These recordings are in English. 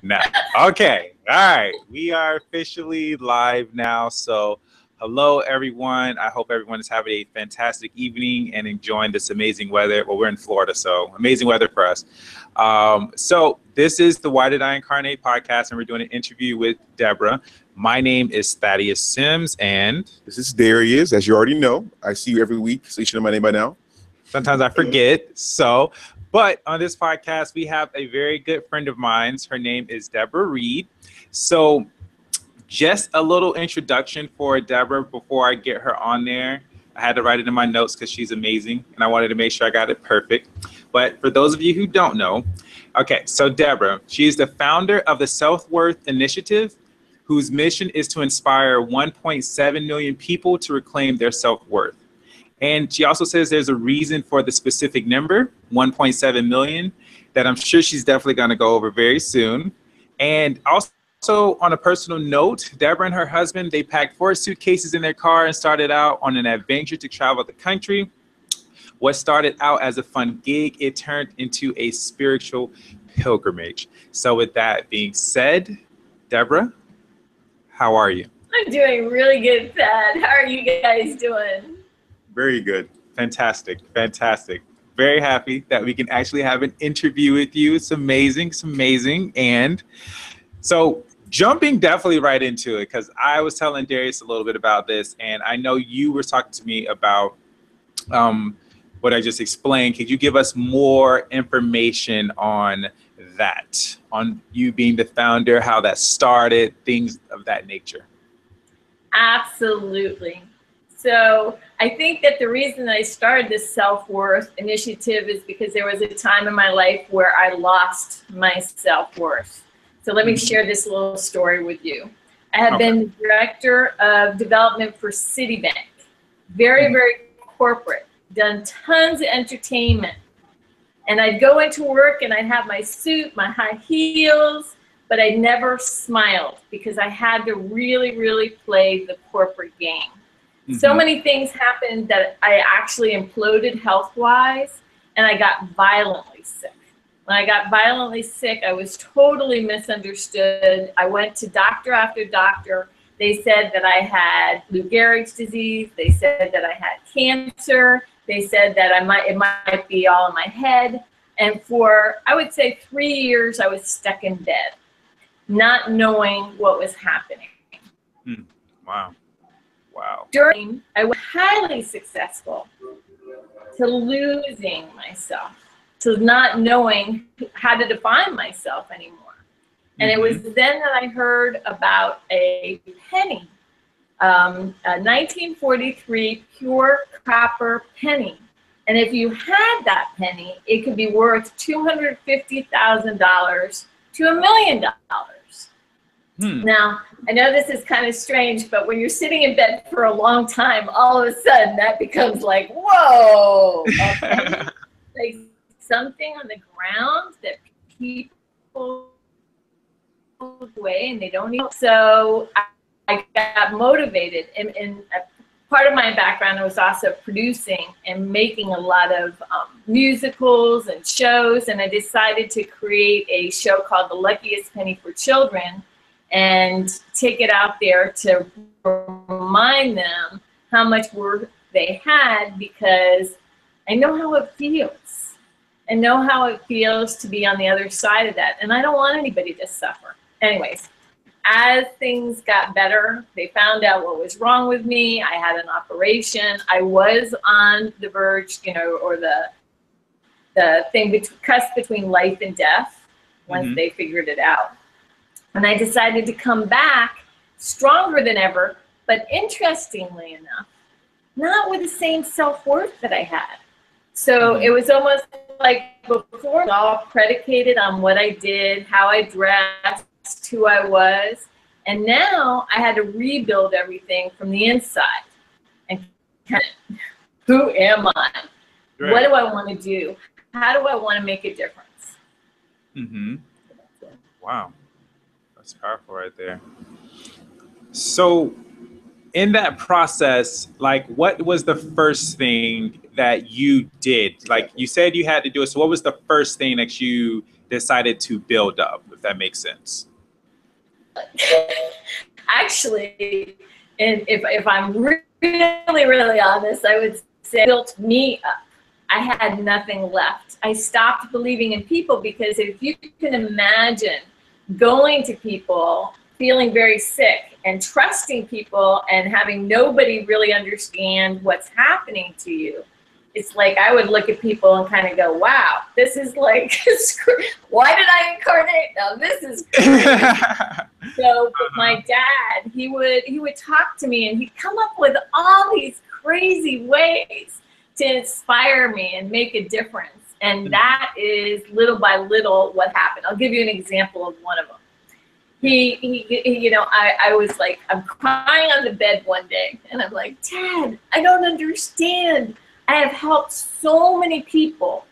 Now, okay. All right. We are officially live now. So hello, everyone. I hope everyone is having a fantastic evening and enjoying this amazing weather. Well, we're in Florida, so amazing weather for us. So this is the Why Did I Incarnate podcast, and we're doing an interview with Deborah. My name is Thaddeus Sims, and this is Darius, as you already know. I see you every week, so you should know my name by now. Sometimes I forget. But on this podcast, we have a very good friend of mine. Her name is Deborah Reed. So just a little introduction for Deborah before I get her on there. I had to write it in my notes because she's amazing, and I wanted to make sure I got it perfect. But for those of you who don't know, okay, so Deborah, she is the founder of the SelfWorth Initiative, whose mission is to inspire 1.7 million people to reclaim their self-worth. And she also says there's a reason for the specific number, 1.7 million, that I'm sure she's definitely going to go over very soon. And also on a personal note, Deborah and her husband, they packed 4 suitcases in their car and started out on an adventure to travel the country. What started out as a fun gig, it turned into a spiritual pilgrimage. So with that being said, Deborah, how are you? I'm doing really good, Thad. How are you guys doing? Very good. Fantastic. Fantastic. Very happy that we can actually have an interview with you. It's amazing. It's amazing. And so jumping definitely right into it, because I was telling Darius a little bit about this, and I know you were talking to me about what I just explained. Could you give us more information on that, on you being the founder, how that started, things of that nature? Absolutely. So I think that the reason I started this SelfWorth Initiative is because there was a time in my life where I lost my self-worth. So let me share this little story with you. I have been director of development for Citibank, very, very corporate, done tons of entertainment. And I'd go into work and I'd have my suit, my high heels, but I never smiled because I had to really, really play the corporate game. So many things happened that I actually imploded health-wise, and I got violently sick. When I got violently sick, I was totally misunderstood. I went to doctor after doctor. They said that I had Lou Gehrig's disease. They said that I had cancer. They said that it might be all in my head. And for, I would say, 3 years, I was stuck in bed, not knowing what was happening. Wow. Wow. During, I was highly successful to losing myself, to not knowing how to define myself anymore. And it was then that I heard about a penny, a 1943 pure copper penny. And if you had that penny, it could be worth $250,000 to $1 million. Now, I know this is kind of strange, but when you're sitting in bed for a long time, all of a sudden that becomes like, whoa, okay? Like something on the ground that people away and they don't even. So I got motivated. And part of my background, I was also producing and making a lot of musicals and shows. And I decided to create a show called The Luckiest Penny for Children, and take it out there to remind them how much work they had, because I know how it feels. I know how it feels to be on the other side of that, and I don't want anybody to suffer. Anyways, as things got better, they found out what was wrong with me. I had an operation. I was on the verge, you know, or the cusp between life and death once they figured it out. And I decided to come back stronger than ever, but interestingly enough, not with the same self-worth that I had. So it was almost like before, it was all predicated on what I did, how I dressed, who I was. And now I had to rebuild everything from the inside. And kind of, who am I? Right. What do I want to do? How do I want to make a difference? Wow. That's powerful right there. So in that process, like, what was the first thing that you did? Like you said you had to do it. So what was the first thing that you decided to build up, if that makes sense? Actually, and if I'm really honest, I would say it built me up. I had nothing left. I stopped believing in people, because if you can imagine going to people, feeling very sick, and trusting people and having nobody really understand what's happening to you, it's like I would look at people and kind of go, wow, this is like, why did I incarnate? Now this is crazy. So my dad, he would talk to me, and he'd come up with all these crazy ways to inspire me and make a difference. And that is little by little what happened. I'll give you an example of one of them. You know, I was like, I'm crying on the bed one day, and I'm like, Dad, I don't understand. I have helped so many people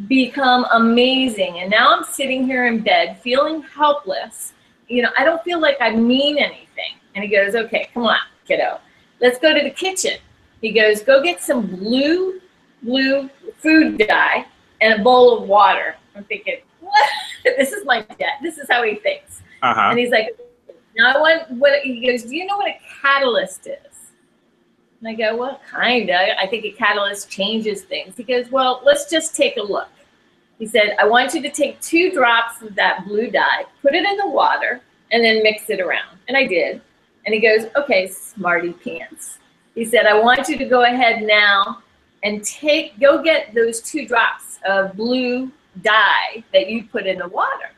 become amazing, and now I'm sitting here in bed feeling helpless. You know, I don't feel like I mean anything. And he goes, okay, come on, kiddo. Let's go to the kitchen. He goes, go get some blue food dye and a bowl of water. I'm thinking, what? This is my dad. This is how he thinks. And he's like, now I want what, he goes, do you know what a catalyst is? And I go, well, kinda. I think a catalyst changes things. He goes, well, let's just take a look. He said, I want you to take 2 drops of that blue dye, put it in the water, and then mix it around. And I did. And he goes, okay, smarty pants. He said, I want you to go ahead now and go get those 2 drops of blue dye that you put in the water.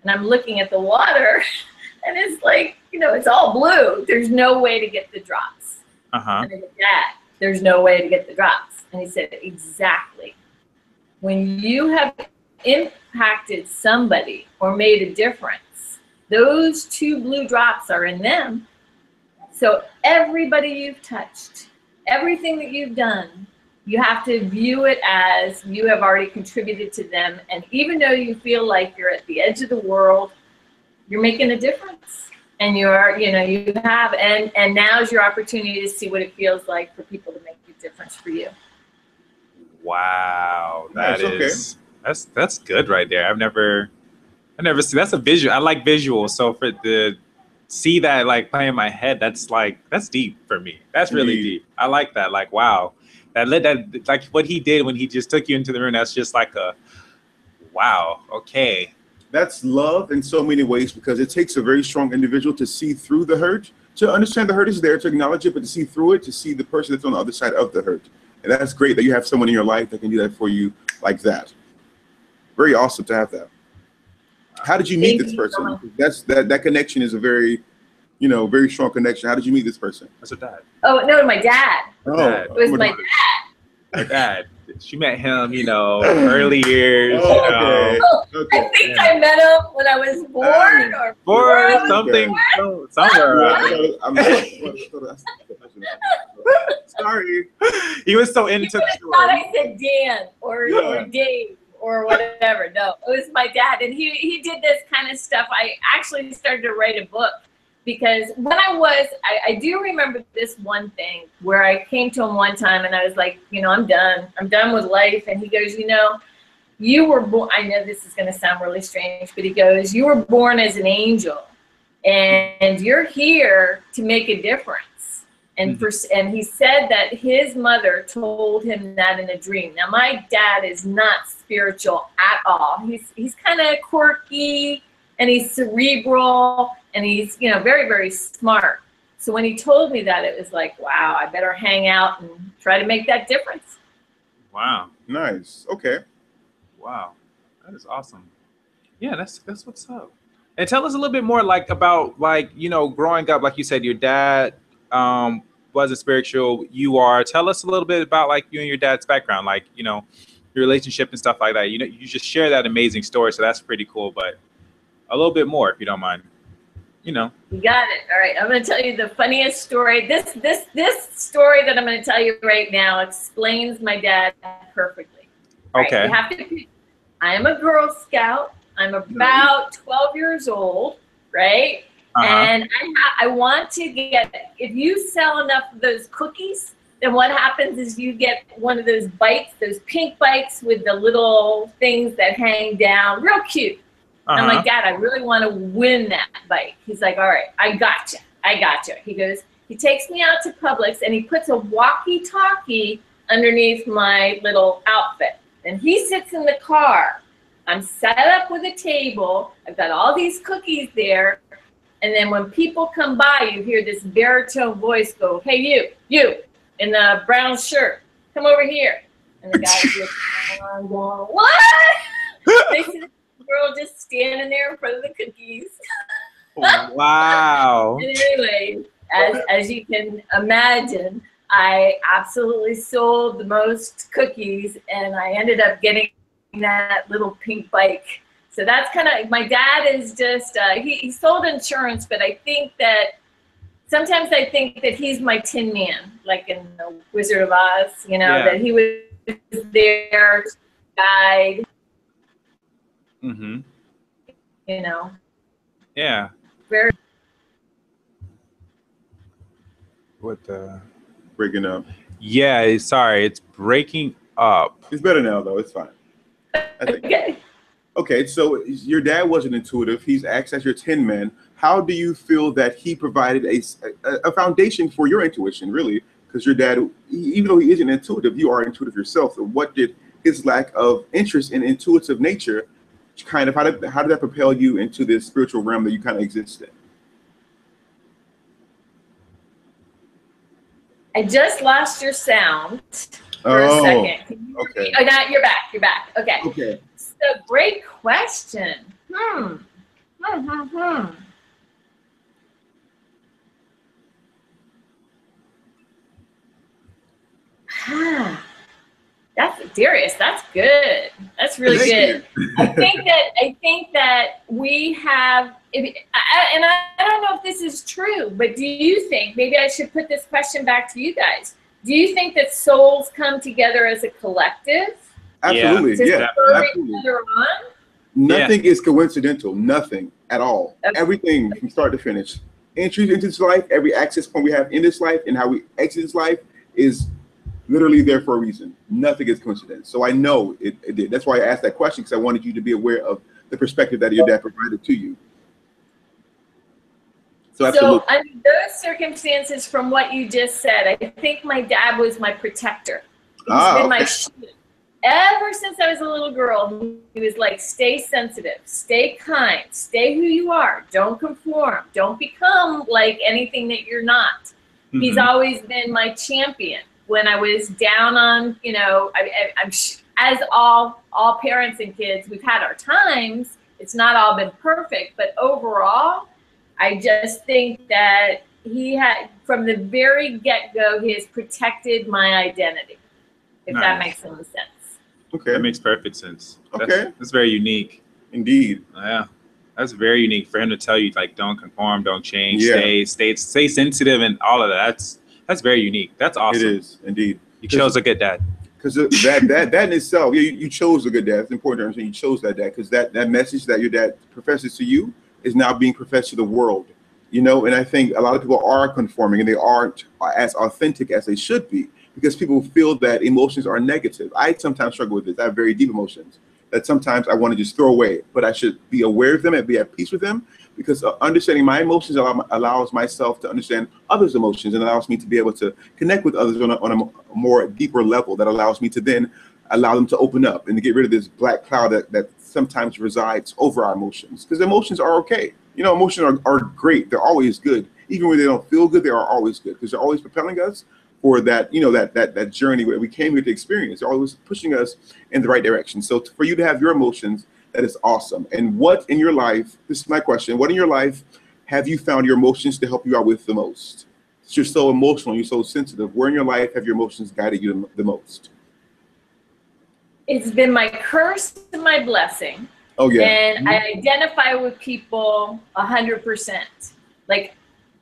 And I'm looking at the water, and it's like, you know, it's all blue. There's no way to get the drops. And I said, Dad, there's no way to get the drops. And he said, exactly. When you have impacted somebody or made a difference, those 2 blue drops are in them. So everybody you've touched, everything that you've done, you have to view it as you have already contributed to them. And even though you feel like you're at the edge of the world, you're making a difference. And you're, you know, you have, and now's your opportunity to see what it feels like for people to make a difference for you. Wow, that's good right there. I've never seen, that's a visual. I like visuals, so for the see that like play in my head, that's deep for me. That's really deep. I like that. Like, wow, that like what he did when he just took you into the room. That's just like a wow. Okay, that's love in so many ways, because it takes a very strong individual to see through the hurt, to understand the hurt is there, to acknowledge it, but to see through it, to see the person that's on the other side of the hurt. And that's great that you have someone in your life that can do that for you like that. Very awesome to have that. How did you meet this person? That connection is a very, you know, very strong connection. How did you meet this person? That's her dad. Oh, no, my dad. Oh, it was my dad. My dad. She met him, you know, early years. Okay. I think I met him when I was born or something, somewhere around. Sorry. He was so into the story. I thought I said Dan or Dave or whatever. No, it was my dad. And he did this kind of stuff. I actually started to write a book, because when I do remember this one thing where I came to him one time and I was like, you know, I'm done with life. And he goes, you know, you were born, I know this is going to sound really strange, but he goes, you were born as an angel, and you're here to make a difference. And and he said that his mother told him that in a dream. Now, my dad is not spiritual at all. He's kind of quirky, and he's cerebral, and he's, you know, very, very smart. So when he told me that, it was like, wow, I better hang out and try to make that difference. Wow. Nice. Okay. Wow. That is awesome. Yeah, that's what's up. And tell us a little bit more like about, like, you know, growing up, like you said, your dad wasn't spiritual. You are. Tell us a little bit about like you and your dad's background, like, you know, your relationship and stuff like that. You know, you just share that amazing story, so that's pretty cool. But a little bit more, if you don't mind. You know. You got it. All right, I'm going to tell you the funniest story. This story that I'm going to tell you right now explains my dad perfectly. Okay. Right, you have to. I am a Girl Scout. I'm about 12 years old, right? And I want to get, if you sell enough of those cookies, then what happens is you get one of those bikes, those pink bikes with the little things that hang down, real cute. I'm like, Dad, I really want to win that bike. He's like, all right, I gotcha. He goes, he takes me out to Publix and he puts a walkie-talkie underneath my little outfit. And he sits in the car. I'm set up with a table. I've got all these cookies there. And then when people come by, you hear this baritone voice go, hey, you in the brown shirt, come over here. And the guy's looking going, what? They see the girl just standing there in front of the cookies. Wow. And anyway, as you can imagine, I absolutely sold the most cookies, and I ended up getting that little pink bike. So that's kind of, my dad is just, he sold insurance, but I think that, sometimes I think that he's my Tin Man, like in the Wizard of Oz, you know, that he was there to guide, you know. Yeah. Very. What the? Breaking up. Yeah, sorry, it's breaking up. It's better now, though. It's fine. I think. Okay. Okay, so your dad wasn't intuitive. He's acts as your Tin Man. How do you feel that he provided a foundation for your intuition, really? Because your dad, even though he isn't intuitive, you are intuitive yourself. So what did his lack of interest in intuitive nature, kind of, how did that propel you into this spiritual realm that you kind of exist in? I just lost your sound for a second. Okay. Oh, now you're back. You're back. Okay. Okay. So great question. That's Darius. That's good. That's really good. I think that we have, and I don't know if this is true, but do you think, maybe I should put this question back to you guys. Do you think that souls come together as a collective? Absolutely. Yeah. Absolutely. Each other on? Nothing is coincidental. Nothing at all. Okay. Everything from start to finish. Entry into this life, every access point we have in this life and how we exit this life is literally there for a reason. Nothing is coincidence. So I know it did. That's why I asked that question, because I wanted you to be aware of the perspective that your dad provided to you. So absolutely. So under those circumstances, from what you just said, I think my dad was my protector. He's been my shield. Ever since I was a little girl, he was like, stay sensitive, stay kind, stay who you are, don't conform, don't become like anything that you're not. He's always been my champion. When I was down on, you know, I'm as all parents and kids, we've had our times. It's not all been perfect, but overall, I just think that he had, from the very get-go, he has protected my identity, if that makes any sense. Okay. That makes perfect sense. Okay. That's very unique. Indeed. Yeah. That's very unique for him to tell you, like, don't conform, don't change, stay sensitive, and all of that. That's very unique. That's awesome. It is, indeed. You chose a good dad. Because that in itself, you chose a good dad. It's important to understand you chose that dad, because that message that your dad professes to you is now being professed to the world. You know, and I think a lot of people are conforming and they aren't as authentic as they should be, because people feel that emotions are negative. I sometimes struggle with this. I have very deep emotions that sometimes I want to just throw away, but I should be aware of them and be at peace with them, because understanding my emotions allows myself to understand others' emotions and allows me to be able to connect with others on a more deeper level that allows me to then allow them to open up and to get rid of this black cloud that sometimes resides over our emotions. Because emotions are okay. You know, emotions are great. They're always good. Even when they don't feel good, they are always good, because they're always propelling us for that, you know, that journey where we came here to experience. They're always pushing us in the right direction. So for you to have your emotions, that is awesome. And what in your life, this is my question, what in your life have you found your emotions to help you out with the most? You're so emotional, you're so sensitive. Where in your life have your emotions guided you the most? It's been my curse and my blessing. Oh, yeah. And I identify with people 100%. Like,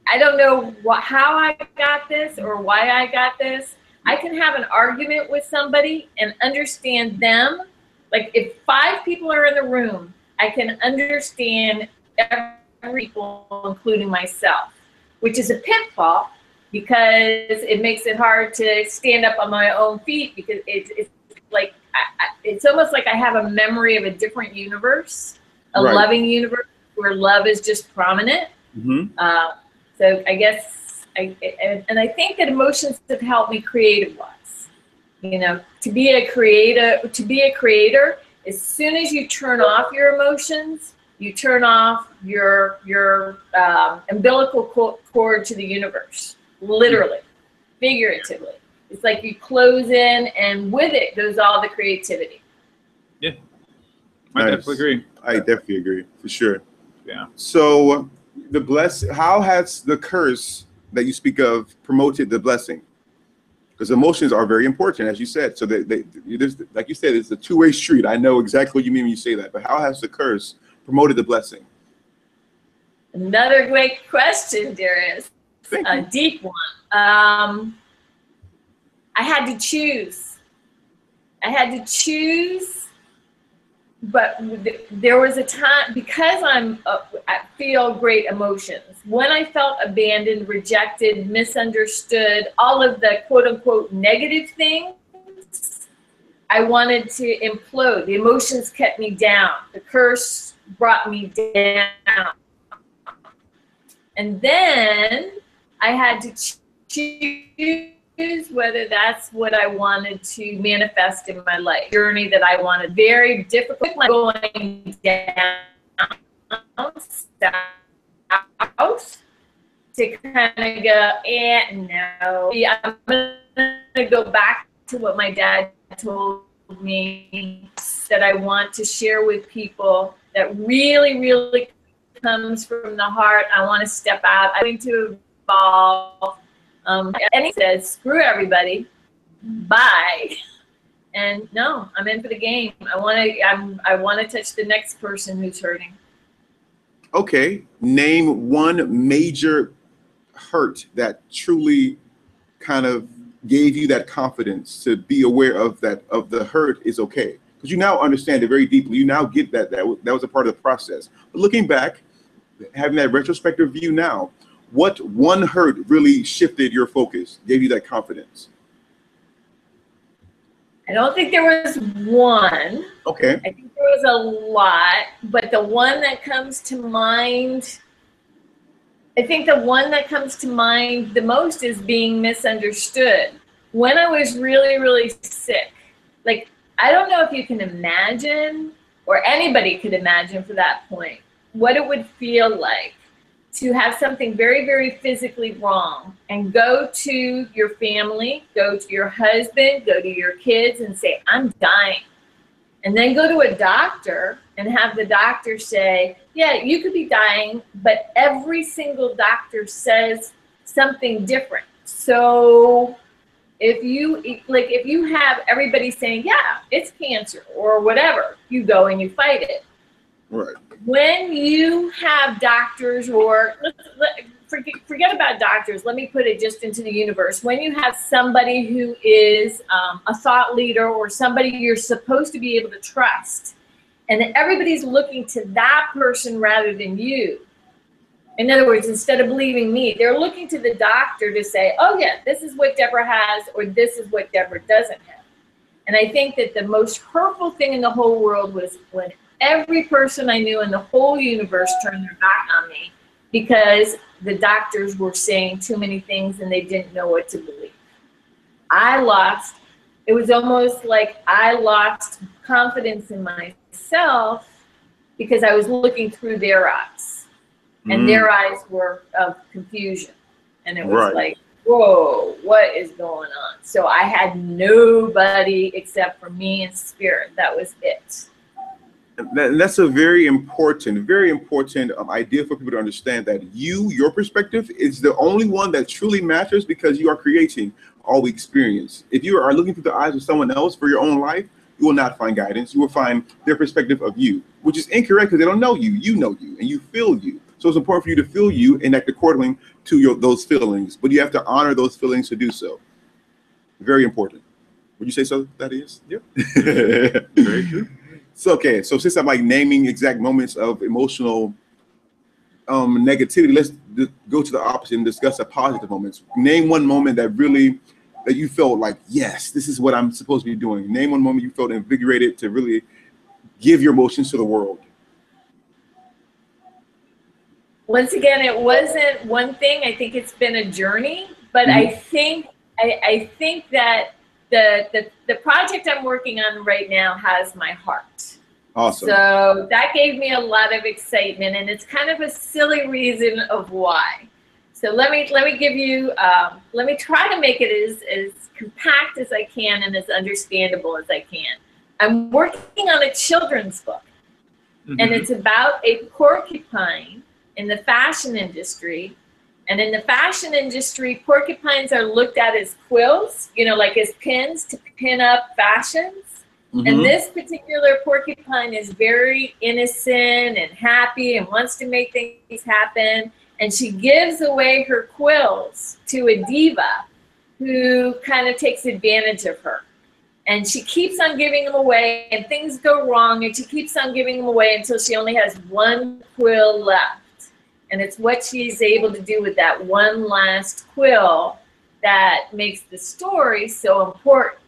I don't know how I got this or why I got this. I can have an argument with somebody and understand them. Like, if 5 people are in the room, I can understand every people, including myself, which is a pitfall, because it makes it hard to stand up on my own feet, because it's like, it's almost like I have a memory of a different universe, a loving universe where love is just prominent. So I guess, and I think that emotions have helped me creative-wise. You know, to be a creator, as soon as you turn off your emotions, you turn off your umbilical cord to the universe, literally, figuratively. It's like you close in, and with it goes all the creativity. Yeah, I definitely agree. I definitely agree, for sure. Yeah. So how has the curse that you speak of promoted the blessing? Because emotions are very important, as you said. So like you said, it's a two-way street. I know exactly what you mean when you say that. But how has the curse promoted the blessing? Another great question, Darius. A deep one. I had to choose. But there was a time, because I feel great emotions. When I felt abandoned, rejected, misunderstood, all of the quote unquote negative things, I wanted to implode. The emotions kept me down. The curse brought me down. And then I had to choose whether that's what I wanted to manifest in my life. Journey that I wanted. Very difficult. Going down south to kind of go, no. I'm going to go back to what my dad told me, that I want to share with people, that really, really comes from the heart. I want to step out. I'm going to evolve. And he says, screw everybody, bye. And no, I'm in for the game. I want to touch the next person who's hurting. Okay, name one major hurt that truly kind of gave you that confidence to be aware of the hurt is okay, because you now understand it very deeply. You now get that was a part of the process. But looking back, having that retrospective view now, what one hurt really shifted your focus, gave you that confidence? I don't think there was one. Okay. I think there was a lot, but the one that comes to mind, I think the one that comes to mind the most is being misunderstood. When I was really, really sick, like, I don't know if you can imagine, or anybody could imagine for that point, what it would feel like to have something very, very physically wrong and go to your family, go to your husband, go to your kids and say, I'm dying. And then go to a doctor and have the doctor say, yeah, you could be dying, but every single doctor says something different. So if you have everybody saying, yeah, it's cancer or whatever, you go and you fight it. Right. When you have doctors, or forget about doctors, let me put it just into the universe. When you have somebody who is a thought leader, or somebody you're supposed to be able to trust, and everybody's looking to that person rather than you. In other words, instead of believing me, they're looking to the doctor to say, oh yeah, this is what Deborah has, or this is what Deborah doesn't have. And I think that the most hurtful thing in the whole world was when every person I knew in the whole universe turned their back on me because the doctors were saying too many things and they didn't know what to believe. It was almost like I lost confidence in myself because I was looking through their eyes. And their eyes were of confusion. And it was like, whoa, what is going on? So I had nobody except for me and spirit. That was it. That's a very important idea for people to understand, that your perspective is the only one that truly matters, because you are creating all we experience. If you are looking through the eyes of someone else for your own life, you will not find guidance. You will find their perspective of you, which is incorrect, because they don't know you. You know you, and you feel you. So it's important for you to feel you and act accordingly to those feelings, but you have to honor those feelings to do so. Very important. Would you say so, Thaddeus? Yeah. Very true. So, okay, so since I'm like naming exact moments of emotional negativity, let's go to the opposite and discuss the positive moments. Name one moment that you felt like, yes, this is what I'm supposed to be doing. Name one moment you felt invigorated to really give your emotions to the world. Once again, it wasn't one thing. I think it's been a journey, but I think that the project I'm working on right now has my heart. Awesome. So that gave me a lot of excitement, and it's kind of a silly reason of why. So let me give you, let me try to make it as compact as I can and as understandable as I can. I'm working on a children's book, and it's about a porcupine in the fashion industry. And in the fashion industry, porcupines are looked at as quills, you know, like as pins to pin up fashions. And this particular porcupine is very innocent and happy and wants to make things happen. And she gives away her quills to a diva who kind of takes advantage of her. And she keeps on giving them away, and things go wrong, and she keeps on giving them away until she only has one quill left. And it's what she's able to do with that one last quill that makes the story so important.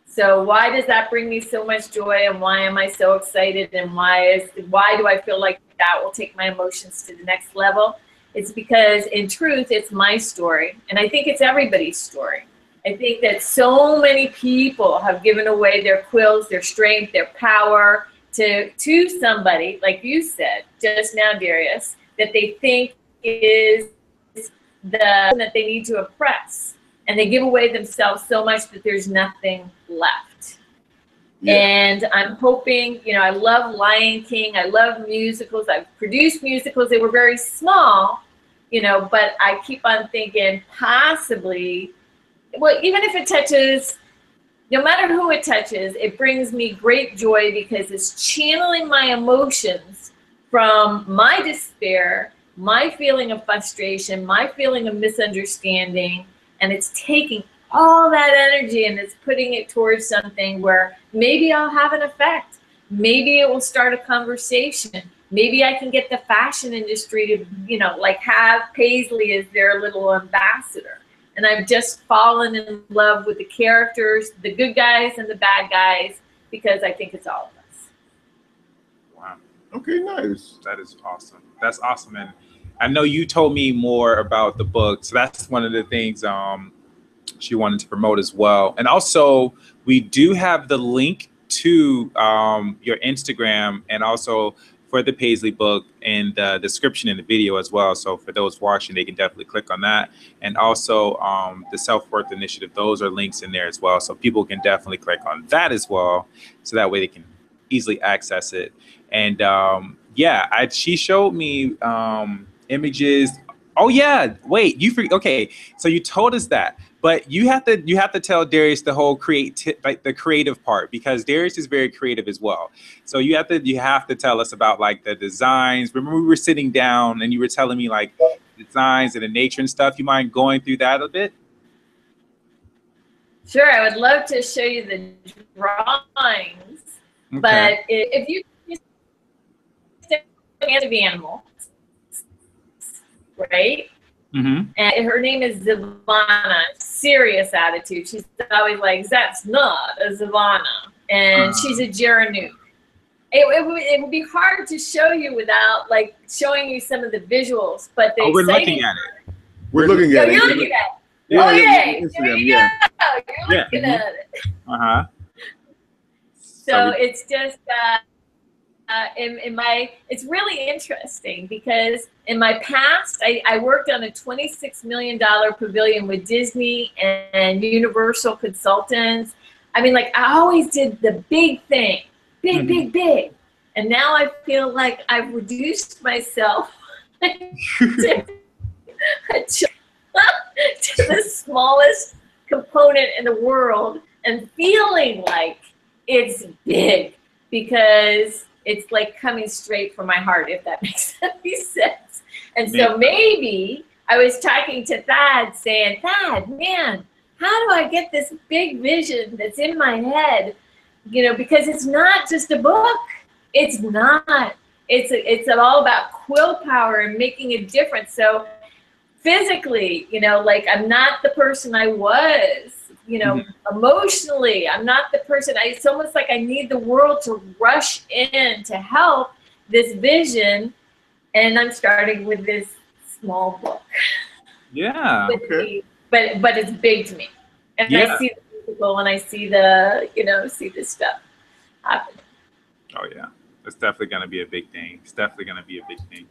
So why does that bring me so much joy, and why am I so excited, and why do I feel like that will take my emotions to the next level? It's because in truth, it's my story, and I think it's everybody's story. I think that so many people have given away their quills, their strength, their power to somebody, like you said just now, Darius, that they think is that they need to oppress. And they give away themselves so much that there's nothing left. Yeah. And I'm hoping, you know, I love Lion King. I love musicals. I've produced musicals. They were very small, you know, but I keep on thinking possibly, well, even if it touches, no matter who it touches, it brings me great joy because it's channeling my emotions from my despair, my feeling of frustration, my feeling of misunderstanding, and it's taking all that energy and it's putting it towards something where maybe I'll have an effect. Maybe it will start a conversation. Maybe I can get the fashion industry to, you know, like have Paisley as their little ambassador. And I've just fallen in love with the characters, the good guys and the bad guys, because I think it's all of us. Wow. Okay, nice. That is awesome. That's awesome. And I know you told me more about the book. So that's one of the things she wanted to promote as well. And also, we do have the link to your Instagram and also for the Paisley book in the description in the video as well. So for those watching, they can definitely click on that. And also the SelfWorth Initiative, those are links in there as well. So people can definitely click on that as well. So that way they can easily access it. And yeah, she showed me images. Oh yeah, wait, okay. So you told us that, but you have to tell Darius the whole the creative part, because Darius is very creative as well. So you have to tell us about like the designs. Remember we were sitting down and you were telling me like designs and the nature and stuff. You mind going through that a bit? Sure, I would love to show you the drawings. Okay. But if you stand of animal, right? Mm-hmm. And her name is Savannah. Serious attitude. She's always like, "That's not a Savannah," and she's a Geranuk. It would be hard to show you without like showing you some of the visuals. But the we're looking at it. We're looking at it. You're looking at it. Yeah, oh yeah, Instagram, you're looking at it. Uh-huh. So it's just it's really interesting because in my past, I worked on a $26 million pavilion with Disney and Universal consultants. I mean, like I always did the big thing, big. And now I feel like I've reduced myself to the smallest component in the world and feeling like it's big because it's like coming straight from my heart, if that makes any sense. And so maybe I was talking to Thad saying, "Thad, man, how do I get this big vision that's in my head?" You know, because it's not just a book. It's not. It's all about quill power and making a difference. So physically, you know, like I'm not the person I was, you know, emotionally, I'm not the person. It's almost like I need the world to rush in to help this vision. And I'm starting with this small book. Yeah. Okay. But it's big to me. And I see the physical and I see the, you know, see this stuff happen. Oh yeah. It's definitely gonna be a big thing. It's definitely gonna be a big thing.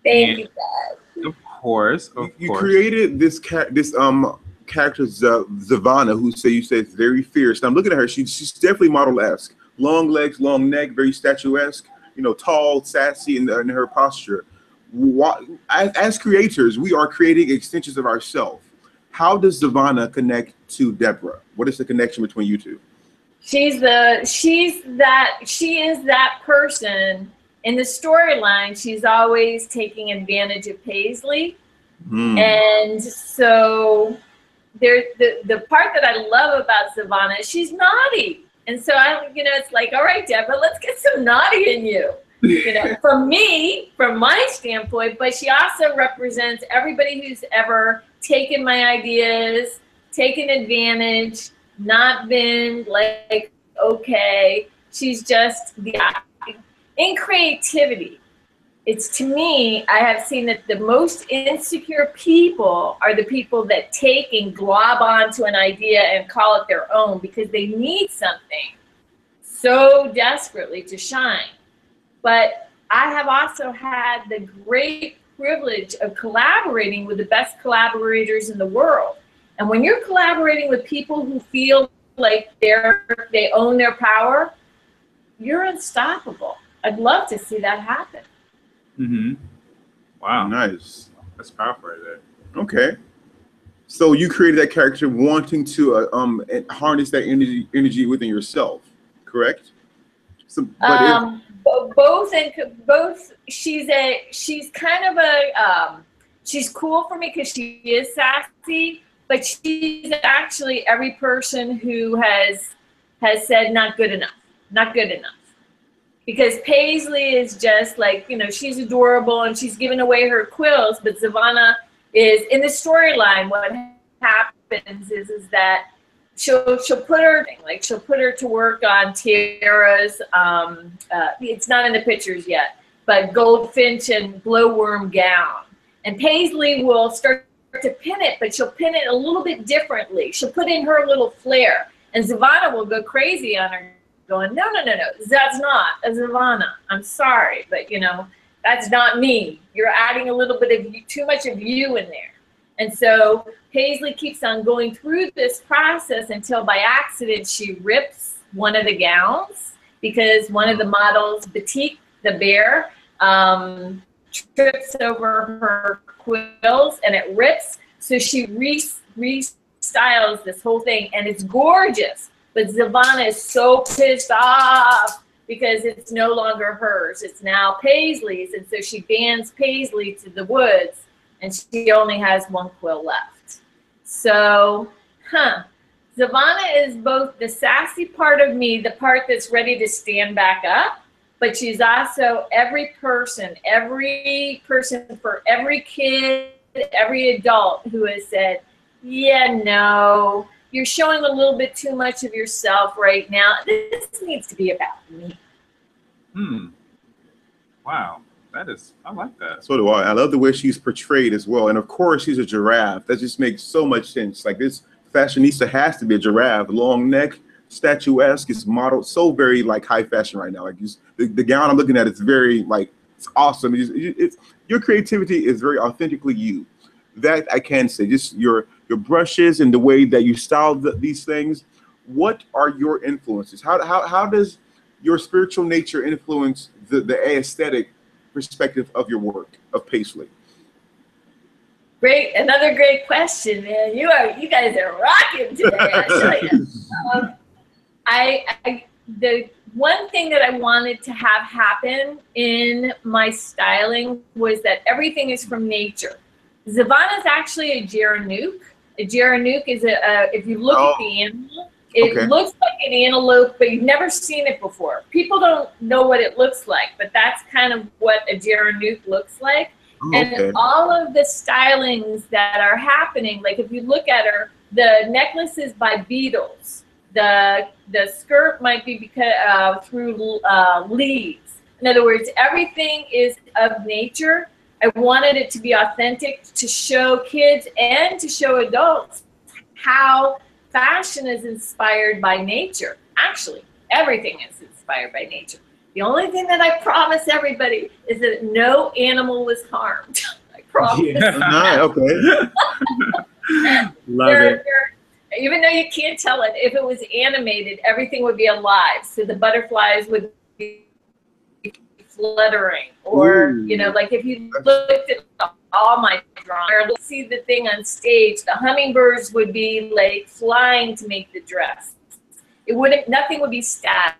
Thank you, guys. Of course. You created this character Savannah, who you say is very fierce. Now I'm looking at her. She's definitely model-esque. Long legs, long neck, very statuesque. You know, tall, sassy in her posture. As creators, we are creating extensions of ourselves. How does Savannah connect to Deborah? What is the connection between you two? She is that person in the storyline. She's always taking advantage of Paisley. And so the part that I love about Savannah is she's naughty. And so it's like, all right, Deborah, let's get some naughty in you. You know, from my standpoint, but she also represents everybody who's ever taken my ideas, taken advantage, not been like, okay. She's just in creativity. It's, to me, I have seen that the most insecure people are the people that take and glob onto an idea and call it their own because they need something so desperately to shine. But I have also had the great privilege of collaborating with the best collaborators in the world. And when you're collaborating with people who feel like they own their power, you're unstoppable. I'd love to see that happen. Wow. Nice. That's powerful right there. Okay. So you created that character wanting to harness that energy within yourself, correct? So, both. She's kind of she's cool for me because she is sassy, but she's actually every person who has said not good enough. Because Paisley is just like, you know, she's adorable and she's giving away her quills, but Savannah is in the storyline. What happens is that she'll put her to work on Tiara's it's not in the pictures yet, but goldfinch and glowworm gown. And Paisley will start to pin it, but she'll pin it a little bit differently. She'll put in her little flair, and Savannah will go crazy on her, going, no, that's not a Savannah. I'm sorry, but you know, that's not me. You're adding a little bit of too much of you in there. And so Paisley keeps on going through this process until by accident she rips one of the gowns because one of the models, Batik, the bear, trips over her quills and it rips. So she restyles this whole thing and it's gorgeous. But Savannah is so pissed off because it's no longer hers. It's now Paisley's. And so she bans Paisley to the woods and she only has one quill left. So, Savannah is both the sassy part of me, the part that's ready to stand back up, but she's also every person for every kid, every adult who has said, yeah, no, you're showing a little bit too much of yourself right now. This needs to be about me. Wow. I like that. So do I. I love the way she's portrayed as well. And of course, she's a giraffe. That just makes so much sense. Like this fashionista has to be a giraffe. Long neck, statuesque. It's modeled so very like high fashion right now. Like the gown I'm looking at, it's very like, it's awesome. Your creativity is very authentically you. That I can say. Just your brushes and the way that you style these things. What are your influences? How does your spiritual nature influence the aesthetic perspective of your work of Paisley? Great, another great question, man. You guys are rocking today. I tell you. The one thing that I wanted to have happen in my styling was that everything is from nature. Savannah is actually a Geranuk. A Geranuk is if you look at the animal, It looks like an antelope, but you've never seen it before. People don't know what it looks like, but that's kind of what a geranuk looks like. And all of the stylings that are happening, like if you look at her, the necklace is by beetles. The skirt might be because through leaves. In other words, everything is of nature. I wanted it to be authentic to show kids and to show adults how fashion is inspired by nature. Actually, everything is inspired by nature. The only thing that I promise everybody is that no animal was harmed. I promise. Yeah. Okay. Love it. Even though you can't tell it, if it was animated, everything would be alive. So the butterflies would be fluttering, or you know, like if you looked at all my drawings, or see the thing on stage, the hummingbirds would be like flying to make the dress. It wouldn't, nothing would be static.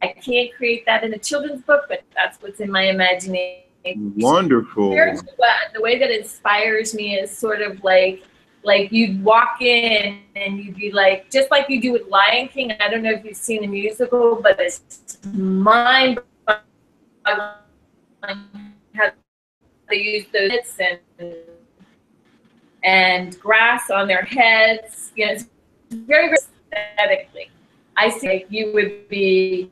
I can't create that in a children's book, but that's what's in my imagination. Wonderful. The way that inspires me is sort of like you'd walk in and you'd be like, just like you do with Lion King. I don't know if you've seen the musical, but it's mind-boggling how they use those hits and grass on their heads. You know, it's very, very aesthetically. I think you would be,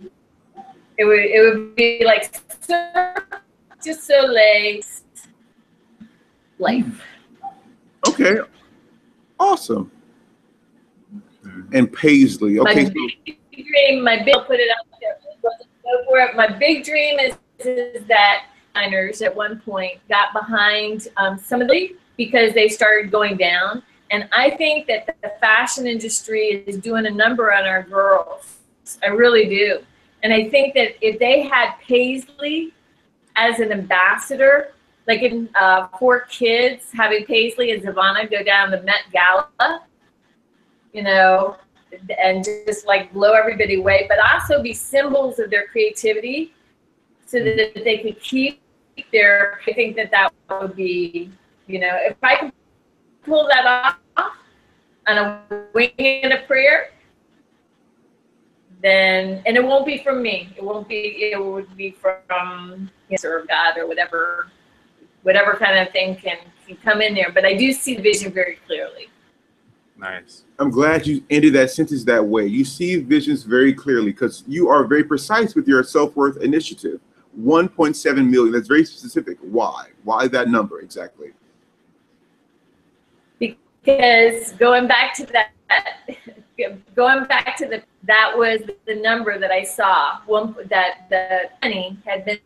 it would be like just Soleil's life. Okay. Awesome. And Paisley. Okay. My big dream, I'll put it up there. Go for it. My big dream is that designers at one point got behind some of the, because they started going down. And I think that the fashion industry is doing a number on our girls. I really do. And I think that if they had Paisley as an ambassador, like in for kids, having Paisley and Savannah go down the Met Gala, you know, and just like blow everybody away, but also be symbols of their creativity so that they could keep their, I think that that would be, you know, if I could pull that off on a wing and a prayer, then, and it won't be from me. It won't be, it would be from, you know, or God or whatever kind of thing can come in there. But I do see the vision very clearly. Nice. I'm glad you ended that sentence that way. You see visions very clearly because you are very precise with your self-worth initiative. 1.7 million. That's very specific. Why? Why that number exactly? Because going back to that, that was the number that I saw. That the money had been,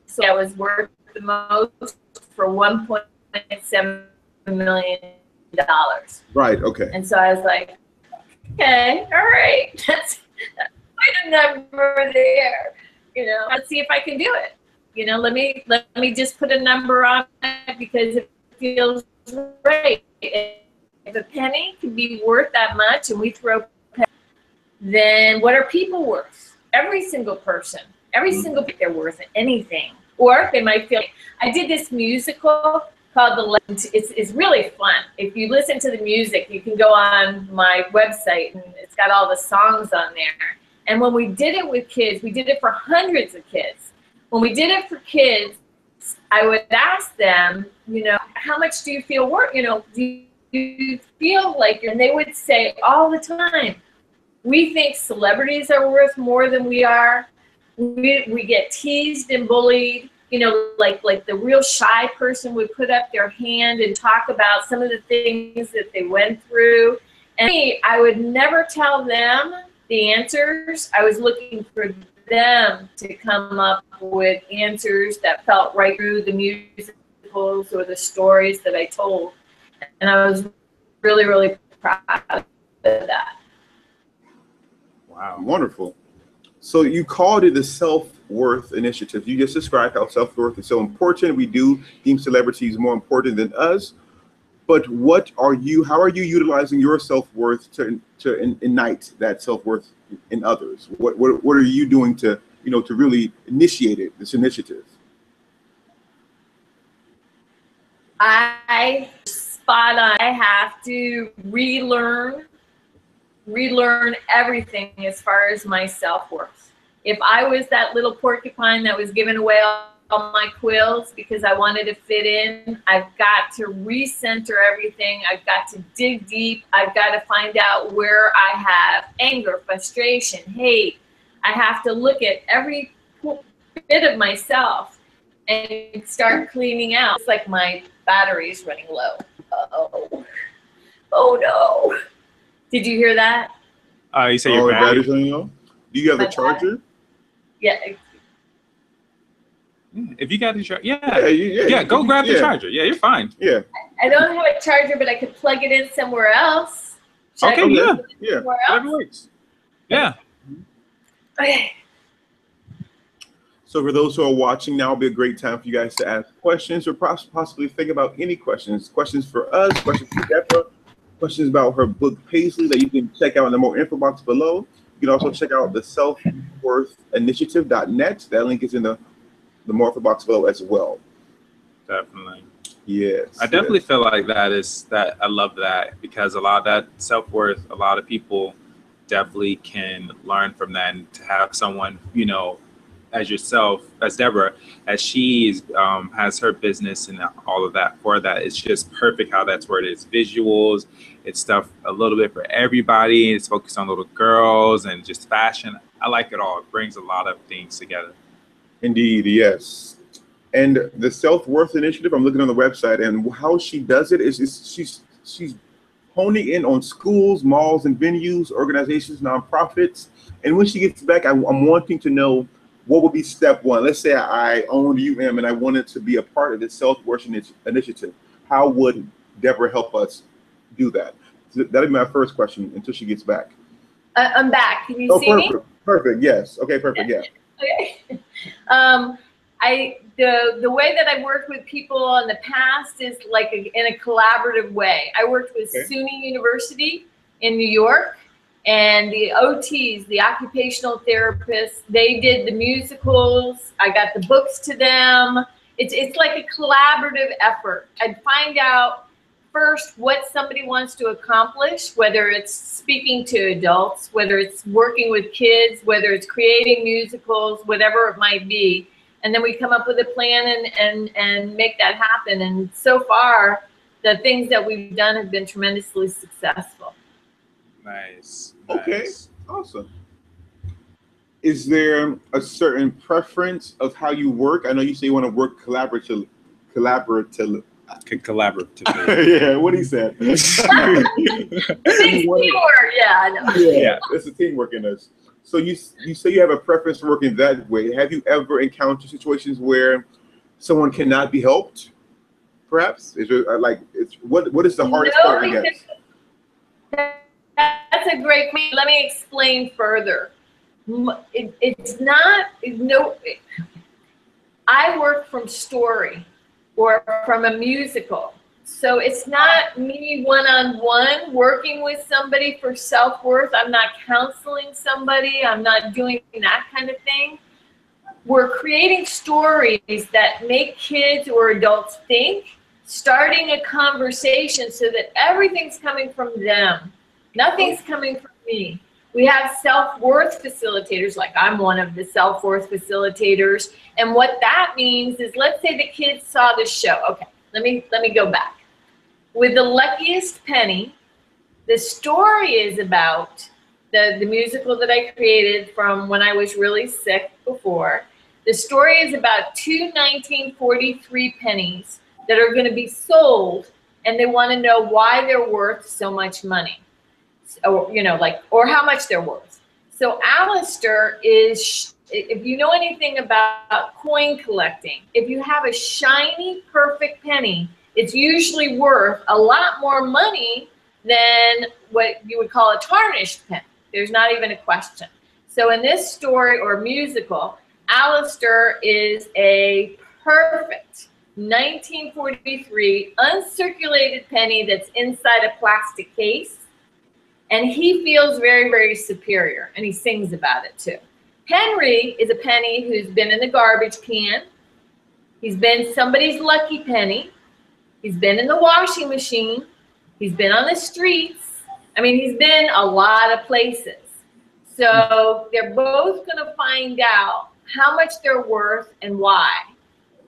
so that was worth the most for $1.7 million. Right. Okay. And so I was like, okay, all right, that's quite a number there. You know, let's see if I can do it. You know, let me just put a number on it because it feels right. If a penny can be worth that much, and we throw pennies, then what are people worth? Every single person, every single person, they're worth anything. Or they might feel. I did this musical called The Legend. It's really fun. If you listen to the music, you can go on my website, and it's got all the songs on there. And when we did it with kids, we did it for hundreds of kids. When we did it for kids, I would ask them, you know, how much do you feel worth? You know, do you feel like, and they would say all the time, we think celebrities are worth more than we are. We get teased and bullied. You know, like the real shy person would put up their hand and talk about some of the things that they went through. And me, I would never tell them the answers. I was looking for them to come up with answers that felt right through the musicals or the stories that I told. And I was really, really proud of that. Wow. Wonderful. So you called it the self-worth initiative. You just described how self-worth is so important. We do deem celebrities more important than us. But what are you, how are you utilizing your self-worth to ignite that self-worth in others? What are you doing to, you know, to really initiate it, this initiative? Spot on. I have to relearn relearn everything as far as my self-worth. If I was that little porcupine that was giving away all my quills because I wanted to fit in, I've got to recenter everything. I've got to dig deep. I've got to find out where I have anger, frustration, hate. I have to look at every bit of myself and start cleaning out. It's like my battery's running low. Oh no. Did you hear that? You say your battery's running low? Do you have a charger? Yeah. If you got the charger, yeah, go grab the charger. Yeah, you're fine. Yeah. I don't have a charger, but I could plug it in somewhere else. Okay, yeah. Somewhere else? Whatever works. Yeah. Okay. So for those who are watching now, it'll be a great time for you guys to ask questions or possibly think about any questions. Questions for us, questions for Deborah, questions about her book Paisley that you can check out in the more info box below. You can also check out the SelfWorth Initiative.net. That link is in the more info box below as well. Definitely. Yes. I definitely feel like that I love that, because a lot of that self-worth, a lot of people definitely can learn from that, and to have someone, you know, as yourself, as Deborah, as she has her business and all of that for that, it's just perfect how that's worded. It's visuals, it's stuff a little bit for everybody. It's focused on little girls and just fashion. I like it all. It brings a lot of things together. Indeed, yes. And the SelfWorth Initiative, I'm looking on the website, and how she does it is she's honing in on schools, malls, and venues, organizations, nonprofits. And when she gets back, I'm wanting to know, what would be step one? Let's say I owned UM and I wanted to be a part of the SelfWorth Initiative. How would Deborah help us do that? That'll be my first question until she gets back. I'm back. Can you see me? Perfect. Yes. Okay. Perfect. Yeah. Okay. The way that I've worked with people in the past is like in a collaborative way. I worked with SUNY University in New York, and the OTs, the occupational therapists, they did the musicals. I got the books to them. It's like a collaborative effort. I'd find out first what somebody wants to accomplish, whether it's speaking to adults, whether it's working with kids, whether it's creating musicals, whatever it might be. And then we come up with a plan and make that happen. And so far, the things that we've done have been tremendously successful. Nice. Okay, awesome. Is there a certain preference of how you work? I know you say you want to work collaboratively. Yeah, what he said. Teamwork, yeah, I know. Yeah, it's a teamwork in us. So you say you have a preference for working that way. Have you ever encountered situations where someone cannot be helped? Perhaps is there what is the hardest part? I guess. That's a great question. Let me explain further. It's not I work from story or from a musical. So it's not me one-on-one working with somebody for self-worth. I'm not counseling somebody. I'm not doing that kind of thing. We're creating stories that make kids or adults think, starting a conversation so that everything's coming from them. Nothing's coming from me. We have self-worth facilitators, like I'm one of the self-worth facilitators. And what that means is, let's say the kids saw the show. Okay, let me go back. With The Luckiest Penny, the story is about the musical that I created from when I was really sick before. The story is about two 1943 pennies that are going to be sold, and they want to know why they're worth so much money. Or, you know, like, or how much they're worth. So Alistair is, if you know anything about coin collecting, if you have a shiny, perfect penny, it's usually worth a lot more money than what you would call a tarnished penny. There's not even a question. So in this story or musical, Alistair is a perfect 1943 uncirculated penny that's inside a plastic case. And he feels very, very superior, and he sings about it too. Henry is a penny who's been in the garbage can. He's been somebody's lucky penny. He's been in the washing machine. He's been on the streets. I mean, he's been a lot of places. So they're both going to find out how much they're worth and why.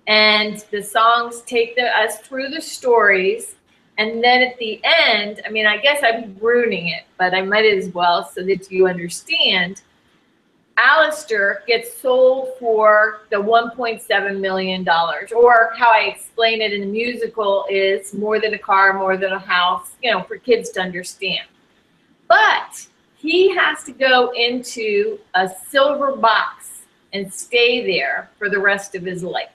And the songs take us through the stories. And then at the end, I mean, I guess I'm ruining it, but I might as well so that you understand. Alistair gets sold for the $1.7 million, or how I explain it in the musical is more than a car, more than a house, you know, for kids to understand. But he has to go into a silver box and stay there for the rest of his life.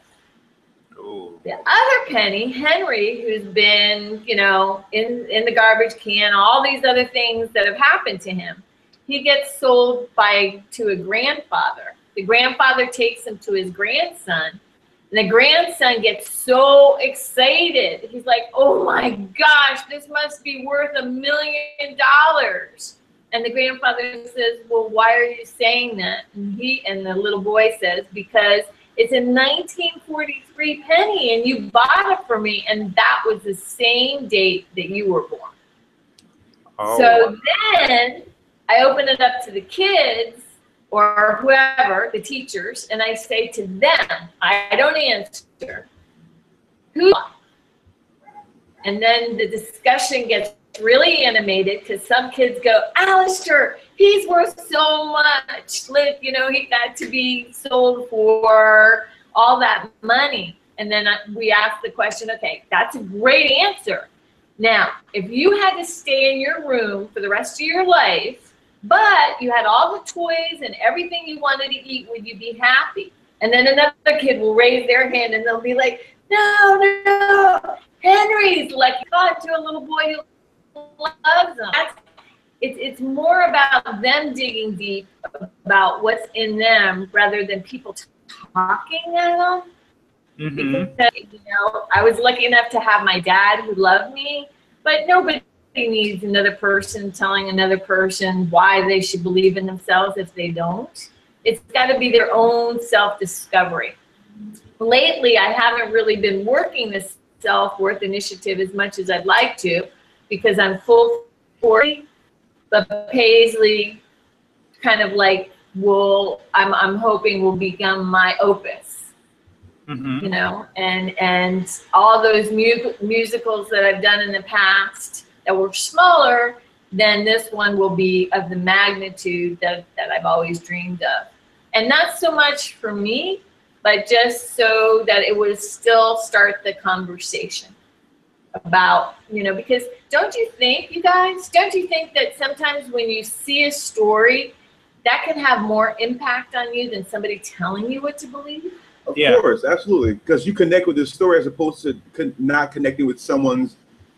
Ooh. The other penny, Henry, who's been, you know, in the garbage can, all these other things that have happened to him, he gets sold to a grandfather. The grandfather takes him to his grandson, and the grandson gets so excited. He's like, oh my gosh, this must be worth $1 million. And the grandfather says, well, why are you saying that? And the little boy says, because it's a 1943 penny and you bought it for me, and that was the same date that you were born. Oh. So then I open it up to the kids or whoever, the teachers, and I say to them, I don't answer, who? And then the discussion gets really animated because some kids go, Alistair, he's worth so much. You know, he got to be sold for all that money. And then we ask the question, okay, that's a great answer. Now, if you had to stay in your room for the rest of your life, but you had all the toys and everything you wanted to eat, would you be happy? And then another kid will raise their hand and they'll be like, no, Henry's like God to a little boy who loves them. It's more about them digging deep about what's in them rather than people talking at them. Mm-hmm. Because, you know, I was lucky enough to have my dad who loved me, but nobody needs another person telling another person why they should believe in themselves if they don't. It's got to be their own self-discovery. Lately, I haven't really been working this SelfWorth Initiative as much as I'd like to because I'm full 40, but Paisley kind of like I'm hoping will become my opus. Mm-hmm. You know, and all those musicals that I've done in the past that were smaller, then this one will be of the magnitude that I've always dreamed of. And not so much for me, but just so that it would still start the conversation about, you know, because don't you think, you guys, don't you think that sometimes when you see a story, that can have more impact on you than somebody telling you what to believe? Of course, absolutely. Because you connect with the story as opposed to not connecting with someone's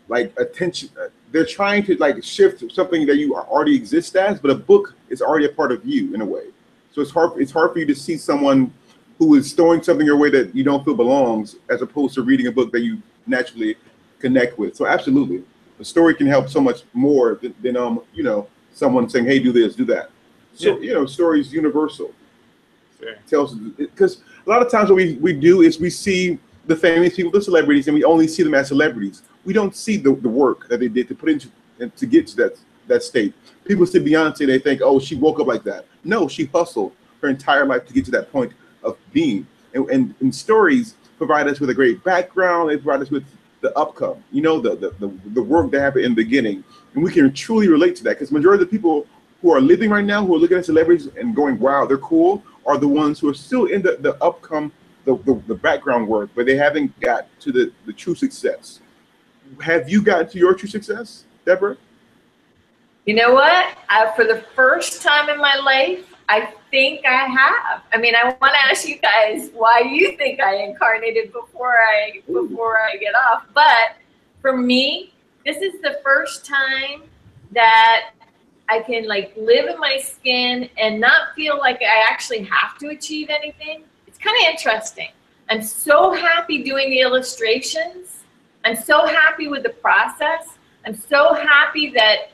like attention. They're trying to like shift something that you already exist as, but a book is already a part of you in a way. So it's hard for you to see someone who is throwing something your way that you don't feel belongs, as opposed to reading a book that you naturally connect with. So absolutely, the story can help so much more than you know, someone saying, hey, do this, do that. So you know, story is universal. Sure. Tells, because a lot of times what we do is we see the famous people, the celebrities, and we only see them as celebrities. We don't see the work that they did to put into to get to that state. People see Beyonce, they think, oh, she woke up like that. No, she hustled her entire life to get to that point of being. And stories provide us with a great background. They provide us with the outcome, you know, the work that happened in the beginning. And we can truly relate to that because majority of the people who are living right now, who are looking at celebrities and going, wow, they're cool, are the ones who are still in the outcome, the background work, but they haven't got to the true success. Have you gotten to your true success, Deborah? You know what? For the first time in my life, I think I have. I mean, I want to ask you guys why you think I incarnated before I get off. But for me, this is the first time that I can like live in my skin and not feel like I actually have to achieve anything. It's kind of interesting. I'm so happy doing the illustrations. I'm so happy with the process. I'm so happy that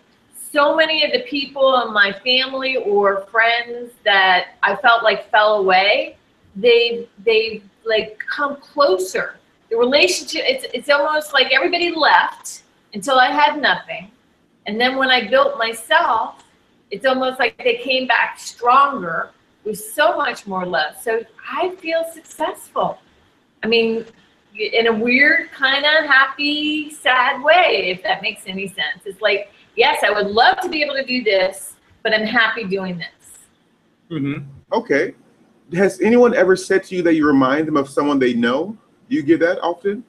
so many of the people in my family or friends that I felt like fell away, they've like come closer. The relationship, it's almost like everybody left until I had nothing. And then when I built myself, it's almost like they came back stronger with so much more love. So I feel successful. I mean, in a weird, kind of happy, sad way, if that makes any sense. It's like, yes, I would love to be able to do this, but I'm happy doing this. Mm-hmm. Okay. Has anyone ever said to you that you remind them of someone they know? Do you get that often?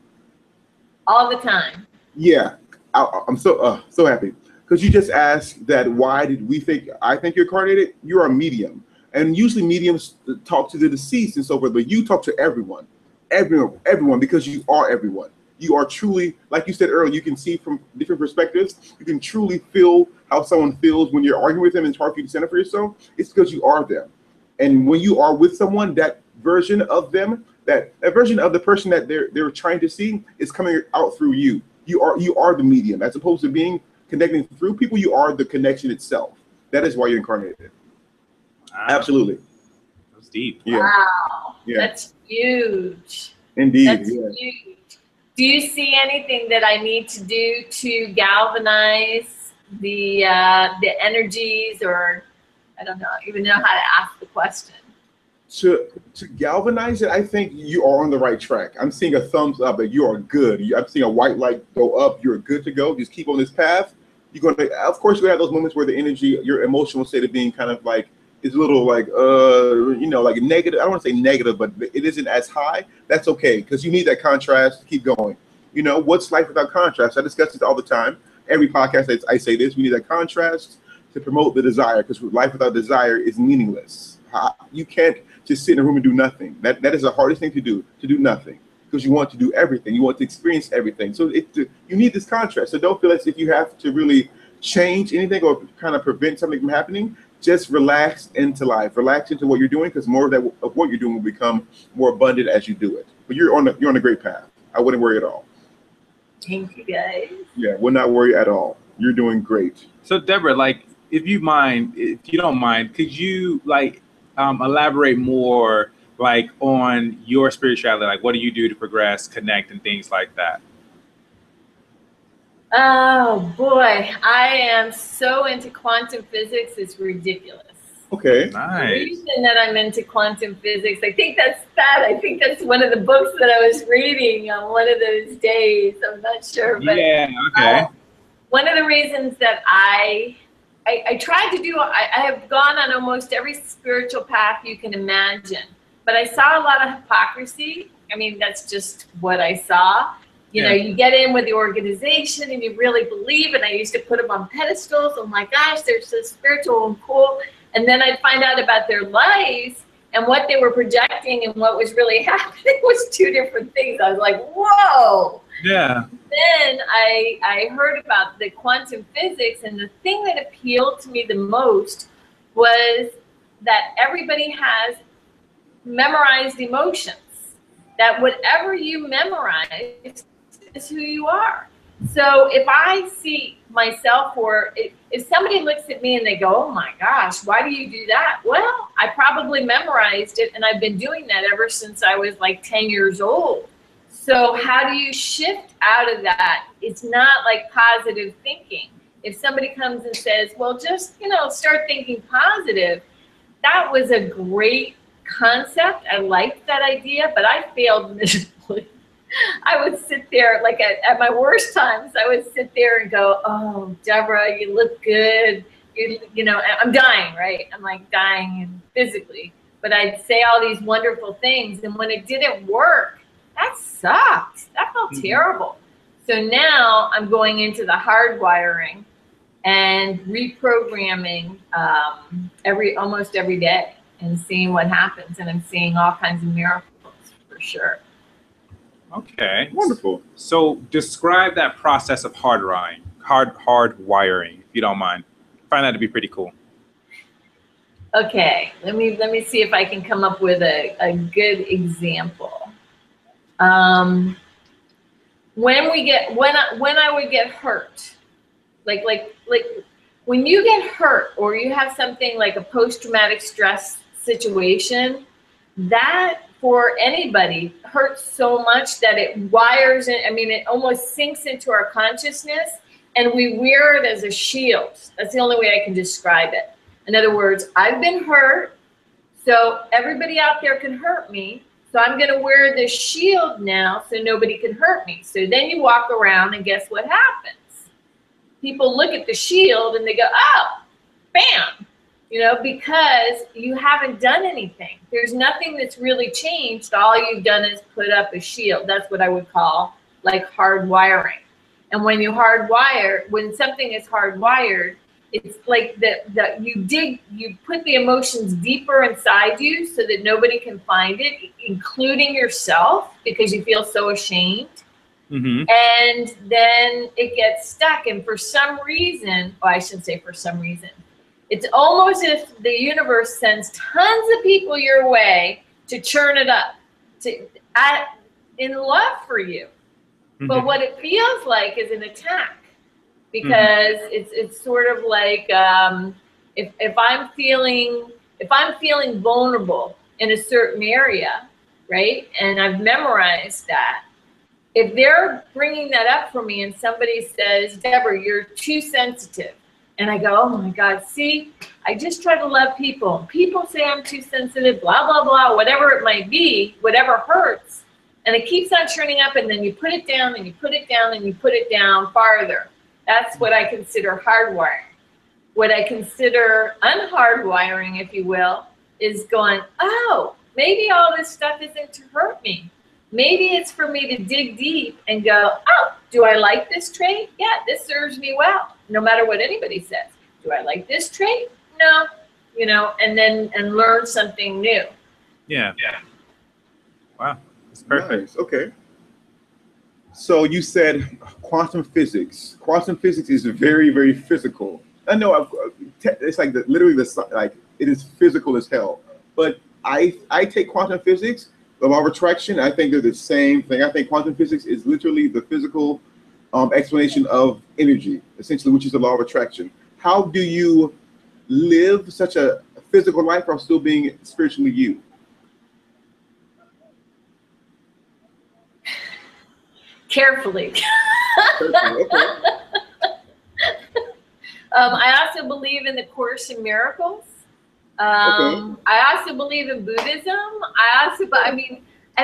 All the time. Yeah. I'm so happy. Because you just asked that, why did we think, I think you're incarnated? You're a medium. And usually mediums talk to the deceased and so forth, but you talk to everyone. Everyone, because you are everyone. You are truly, like you said earlier, you can see from different perspectives. You can truly feel how someone feels when you're arguing with them and it's hard for you to stand up for yourself. It's because you are them. And when you are with someone, that version of them, that version of the person that they're trying to see is coming out through you. You are the medium. As opposed to being connecting through people, you are the connection itself. That is why you're incarnated. Wow. Absolutely. That's deep. Yeah. Wow. Yeah. That's huge. Indeed. That's huge. Do you see anything that I need to do to galvanize the energies, or I don't even know how to ask the question? To galvanize it, I think you are on the right track. I'm seeing a thumbs up that you are good. I'm seeing a white light go up. You're good to go. Just keep on this path. You're going to, of course, you have those moments where the energy, your emotional state of being kind of like, is a little like, like negative. I don't want to say negative, but it isn't as high. That's okay, because you need that contrast to keep going. You know, what's life without contrast? I discuss this all the time. Every podcast I say this, we need that contrast to promote the desire, because life without desire is meaningless. You can't just sit in a room and do nothing. That is the hardest thing to do nothing, because you want to do everything. You want to experience everything. So you need this contrast. So don't feel as if you have to really change anything or kind of prevent something from happening. Just relax into life. Relax into what you're doing, because more of what you're doing will become more abundant as you do it. But you're on a great path. I wouldn't worry at all. Thank you, guys. Yeah, would not worry at all. You're doing great. So Deborah, like, if you don't mind, could you elaborate more on your spirituality? Like, what do you do to progress, connect, and things like that? Oh boy, I am so into quantum physics, it's ridiculous. Okay. Nice. The reason that I'm into quantum physics, I think that's one of the books that I was reading on one of those days. I'm not sure, but yeah, okay. One of the reasons that I tried to do, I have gone on almost every spiritual path you can imagine, but I saw a lot of hypocrisy. I mean, that's just what I saw. You know, you get in with the organization and you really believe, and I used to put them on pedestals. Oh my gosh, they're so spiritual and cool. And then I'd find out about their lives, and what they were projecting and what was really happening was two different things. I was like, whoa. Yeah. Then I heard about the quantum physics, and the thing that appealed to me the most was that everybody has memorized emotions, that whatever you memorize is who you are. So if I see myself, or if somebody looks at me and they go, oh my gosh, why do you do that? Well, I probably memorized it, and I've been doing that ever since I was like 10 years old. So how do you shift out of that? It's not like positive thinking. If somebody comes and says, well, just, start thinking positive, that was a great concept. I liked that idea, but I failed miserably. I would sit there, like at my worst times, I would sit there and go, oh, Deborah, you look good. I'm dying, right? I'm like dying physically, but I'd say all these wonderful things. And when it didn't work, that sucked. That felt terrible. So now I'm going into the hardwiring and reprogramming almost every day and seeing what happens. And I'm seeing all kinds of miracles for sure. Okay. Wonderful. So describe that process of hardwiring, if you don't mind. I find that to be pretty cool. Okay, let me see if I can come up with a good example. When I would get hurt, like when you get hurt or you have something like a post-traumatic stress situation, that for anybody hurts so much that it wires in. I mean, it almost sinks into our consciousness, and we wear it as a shield. That's the only way I can describe it. In other words, I've been hurt, so everybody out there can hurt me. So I'm going to wear this shield now so nobody can hurt me. So then you walk around and guess what happens? People look at the shield and they go, oh, bam, you know, because you haven't done anything. There's nothing that's really changed. All you've done is put up a shield. That's what I would call like hardwiring. And when you hardwire, when something is hardwired, it's like that you put the emotions deeper inside you so that nobody can find it, including yourself, because you feel so ashamed. Mm-hmm. And then it gets stuck. And for some reason, well, I shouldn't say for some reason, it's almost as if the universe sends tons of people your way to churn it up, in love for you. Mm-hmm. But what it feels like is an attack. Because it's sort of like if I'm feeling vulnerable in a certain area, right? And I've memorized that. If they're bringing that up for me and somebody says, Deborah, you're too sensitive. And I go, oh my God, see, I just try to love people. People say I'm too sensitive, blah, blah, blah, whatever it might be, whatever hurts. And it keeps on churning up, and then you put it down and you put it down and you put it down farther. That's what I consider hardwiring. What I consider unhardwiring, if you will, is going, oh, maybe all this stuff isn't to hurt me. Maybe it's for me to dig deep and go, oh, do I like this trait? Yeah, this serves me well, no matter what anybody says. Do I like this trait? No, you know, and learn something new. Yeah. Wow, that's perfect. Nice. Okay. So you said quantum physics. Quantum physics is very, very physical. I know it's like it is physical as hell. But I take quantum physics, the law of attraction. I think they're the same thing. I think quantum physics is literally the physical explanation of energy, essentially, which is the law of attraction. How do you live such a physical life while still being spiritually you? Carefully. Okay. I also believe in the Course in Miracles. I also believe in Buddhism. I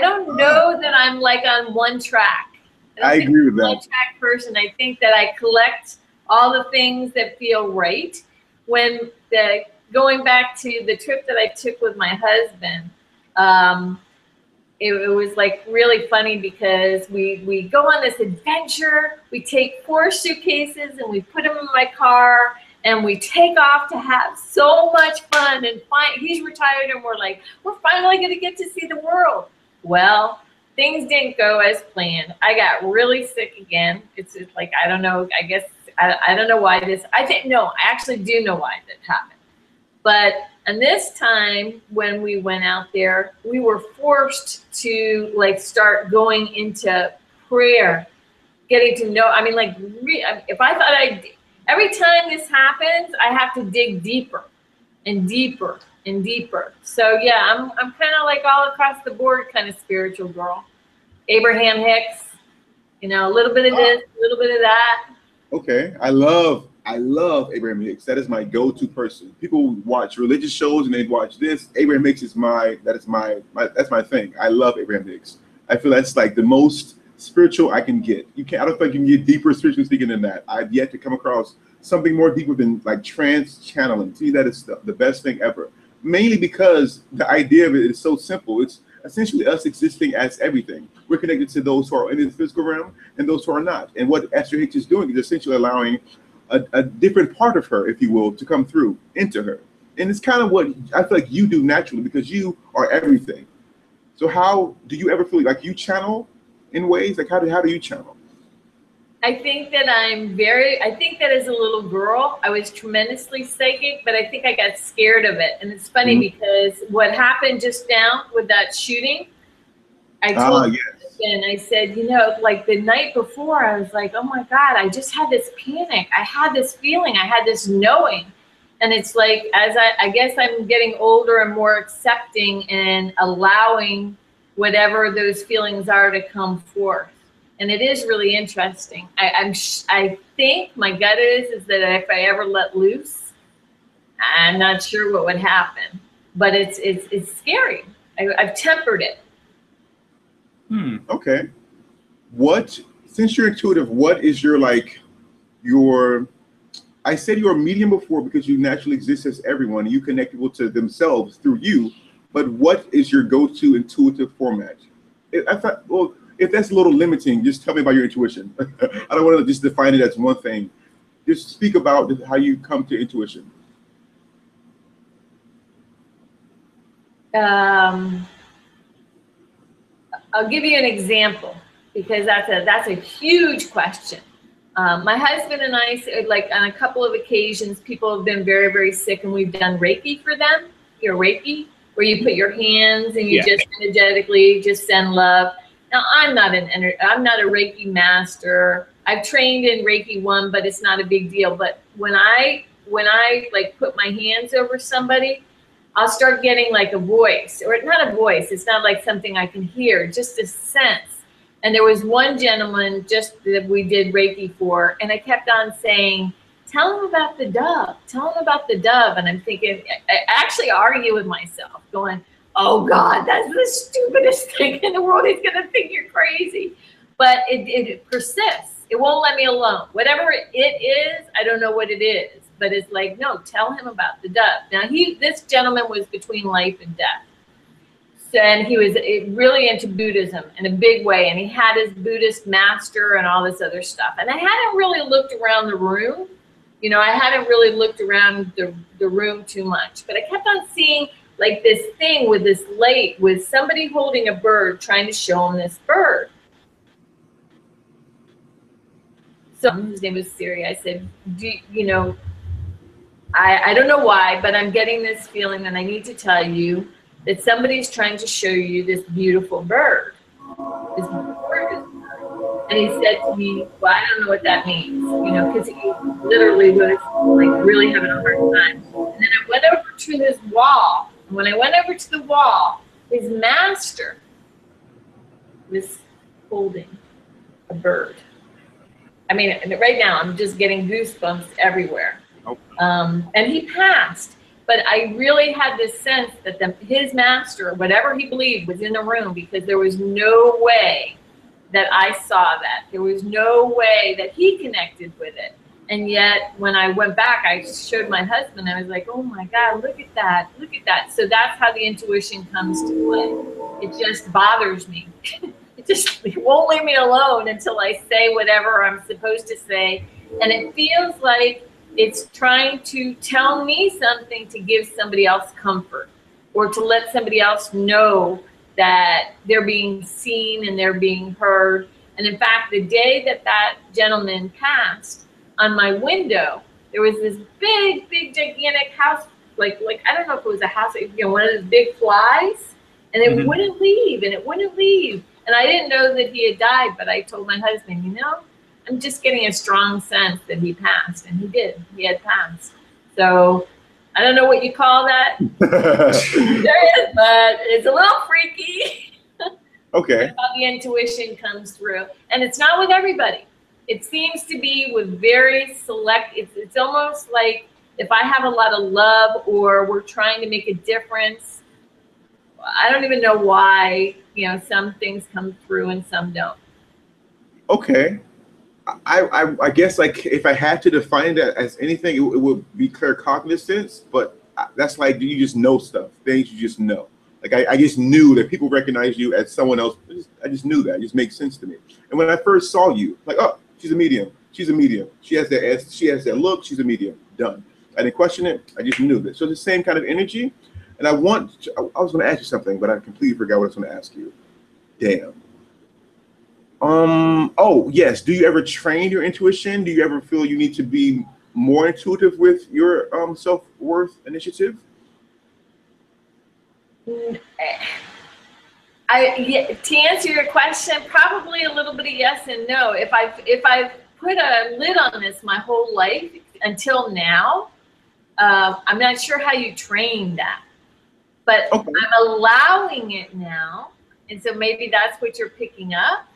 don't know that I'm like on one track. I agree with that. One track person. I think that I collect all the things that feel right. Going back to the trip that I took with my husband, it was like really funny because we go on this adventure. We take 4 suitcases and we put them in my car and we take off to have so much fun. And he's retired and we're finally going to get to see the world. Well, things didn't go as planned. I got really sick again. It's like, I don't know. I guess I don't know why this. I actually do know why that happened. But and this time when we went out there, we were forced to start going into prayer, getting to know. If I thought every time this happens, I have to dig deeper and deeper and deeper. So yeah, I'm kind of like all across the board kind of spiritual girl. Abraham Hicks, a little bit of this, a little bit of that. Okay, I love Abraham Hicks. That is my go-to person. People watch religious shows and they watch this. Abraham Hicks is that's my thing. I love Abraham Hicks. I feel that's like the most spiritual I can get. I don't think you can get deeper spiritually speaking than that. I've yet to come across something more deeper than like trance channeling. To me, that is the best thing ever. Mainly because the idea of it is so simple. It's essentially us existing as everything. We're connected to those who are in the physical realm and those who are not. And what Esther Hicks is doing is essentially allowing a different part of her, if you will, to come through into her. And it's kind of what I feel like you do naturally because you are everything. So how do you ever feel like you channel in ways? Like how do you channel? I think that as a little girl, I was tremendously psychic, but I think I got scared of it. And it's funny because what happened just now with that shooting, I told you, and I said, like the night before, I was like, oh my God, I just had this panic. I had this feeling, I had this knowing. And it's like, as I guess I'm getting older and more accepting and allowing whatever those feelings are to come forth. And it is really interesting. I think my gut is that if I ever let loose, I'm not sure what would happen. But it's scary. I've tempered it. Okay. Since you're intuitive, what is your I said you're a medium before because you naturally exist as everyone. You connectable to themselves through you. But what is your go-to intuitive format? I thought, well, if that's a little limiting, just tell me about your intuition. I don't want to just define it as one thing. Just speak about how you come to intuition. I'll give you an example because that's a huge question. My husband and I, like on a couple of occasions, people have been very, very sick, and we've done Reiki for them. Reiki, where you put your hands and you just energetically just send love. Now, I'm not a Reiki master. I've trained in Reiki 1, but it's not a big deal. But when I like put my hands over somebody, I'll start getting like a voice, or not a voice. It's not like something I can hear, just a sense. And there was one gentleman just that we did Reiki for, and I kept on saying, tell him about the dove. Tell him about the dove. And I'm thinking, I actually argue with myself, going, oh God, that's the stupidest thing in the world. He's going to think you're crazy. But it persists. It won't let me alone. Whatever it is, I don't know what it is. But it's like, no, tell him about the dove. Now, this gentleman was between life and death. So, and he was really into Buddhism in a big way. And he had his Buddhist master and all this other stuff. And I hadn't really looked around the room. I hadn't really looked around the room too much. But I kept on seeing like this thing with this light, with somebody holding a bird, trying to show him this bird. So his name was Siri. I said, I don't know why, but I'm getting this feeling and I need to tell you that somebody's trying to show you this beautiful bird. This gorgeous bird. And he said to me, well, I don't know what that means, because he literally was like really having a hard time. And then I went over to his wall. And when I went over to the wall, his master was holding a bird. I mean, right now I'm just getting goosebumps everywhere. And he passed, but I really had this sense that his master, whatever he believed, was in the room, because there was no way that I saw that. There was no way that he connected with it. And yet when I went back, I showed my husband, I was like, oh my God, look at that, look at that. So that's how the intuition comes to play. It just bothers me. It won't leave me alone until I say whatever I'm supposed to say. And it feels like it's trying to tell me something to give somebody else comfort, or to let somebody else know that they're being seen and they're being heard. And in fact, the day that that gentleman passed, on my window, there was this big, big, gigantic house, like I don't know if it was a house, one of those big flies, and it wouldn't leave, and it wouldn't leave. And I didn't know that he had died, but I told my husband, I'm just getting a strong sense that he passed, and he did. He had passed. So I don't know what you call that. There is, but it's a little freaky. Okay. How the intuition comes through, and it's not with everybody. It seems to be with very select. It's almost like if I have a lot of love, or we're trying to make a difference. I don't even know why. Some things come through and some don't. Okay. I guess, like, if I had to define that as anything, it would be claircognizance, but that's like, you just know stuff, things you just know. Like, I just knew that people recognize you as someone else. I just knew that. It just makes sense to me. And when I first saw you, like, oh, she's a medium. She's a medium. She has that look. She's a medium. Done. I didn't question it. I just knew that. So it's the same kind of energy. And I was going to ask you something, but I completely forgot what I was going to ask you. Damn. Oh, yes. Do you ever train your intuition? Do you ever feel you need to be more intuitive with your self-worth initiative? To answer your question, probably a little bit of yes and no. If I've put a lid on this my whole life until now, I'm not sure how you train that. But okay. I'm allowing it now. And so maybe that's what you're picking up.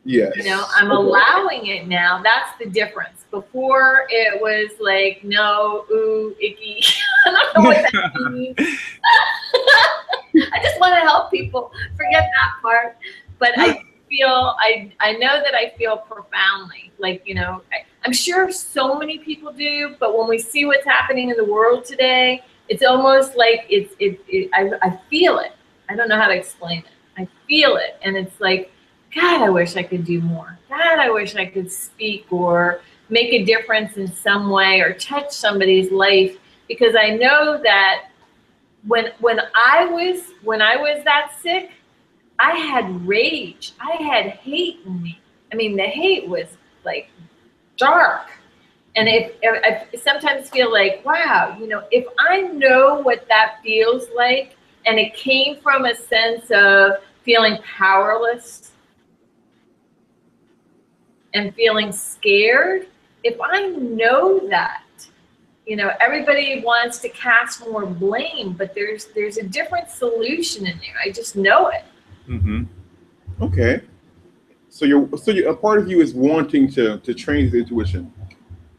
Yes. You know, I'm allowing it now. That's the difference. Before it was like, no, ooh, icky. I don't know what that means. I just want to help people. Forget that part. But I feel, I know that I feel profoundly, like, you know, I'm sure so many people do, but when we see what's happening in the world today, it's almost like I feel it. I don't know how to explain it. I feel it. And it's like, God, I wish I could do more. God, I wish I could speak or make a difference in some way or touch somebody's life, because I know that when I was that sick, I had rage. I had hate in me. I mean, the hate was like dark. And I sometimes feel like, wow, you know, if I know what that feels like, and it came from a sense of feeling powerless and feeling scared, if I know that, you know, everybody wants to cast more blame, but there's a different solution in there. I just know it. Mm-hmm. Okay. So a part of you is wanting to train his intuition.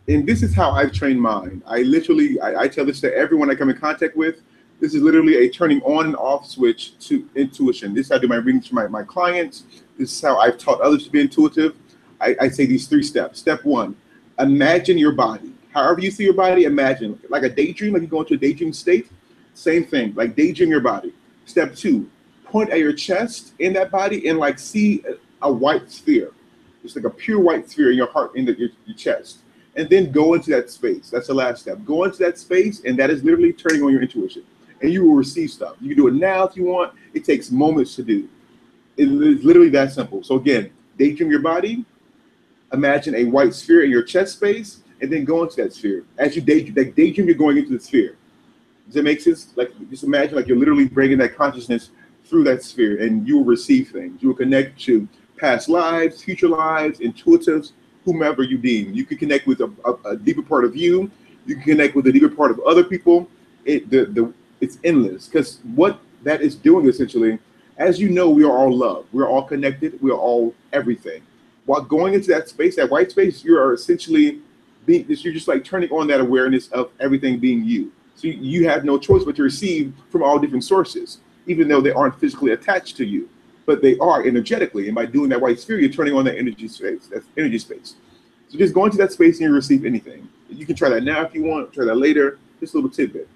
And this is how I've trained mine. I tell this to everyone I come in contact with. This is literally a turning on and off switch to intuition. This is how I do my readings for my clients. This is how I've taught others to be intuitive. I say these 3 steps. Step 1, imagine your body. However you see your body, imagine. Like a daydream, like you go into a daydream state. Same thing, like daydream your body. Step 2, point at your chest in that body and like see a white sphere. It's like a pure white sphere in your heart, in your chest. And then go into that space. That's the last step. Go into that space, and that is literally turning on your intuition. And you will receive stuff. You can do it now if you want. It takes moments to do. It is literally that simple. So again, daydream your body. Imagine a white sphere in your chest space, and then go into that sphere. As you daydream, you're going into the sphere. Does that make sense? Like, just imagine like you're literally bringing that consciousness through that sphere, and you will receive things. You will connect to past lives, future lives, intuitives, whomever you deem. You can connect with a deeper part of you. You can connect with a deeper part of other people. It's endless, because what that is doing essentially, as you know, we are all love. We're all connected. We are all everything. While going into that space, that white space, you are essentially you're just like turning on that awareness of everything being you. So you have no choice but to receive from all different sources, even though they aren't physically attached to you, but they are energetically. And by doing that white sphere, you're turning on that energy space. That's energy space. So just go into that space and you receive anything. You can try that now if you want, try that later. Just a little tidbit.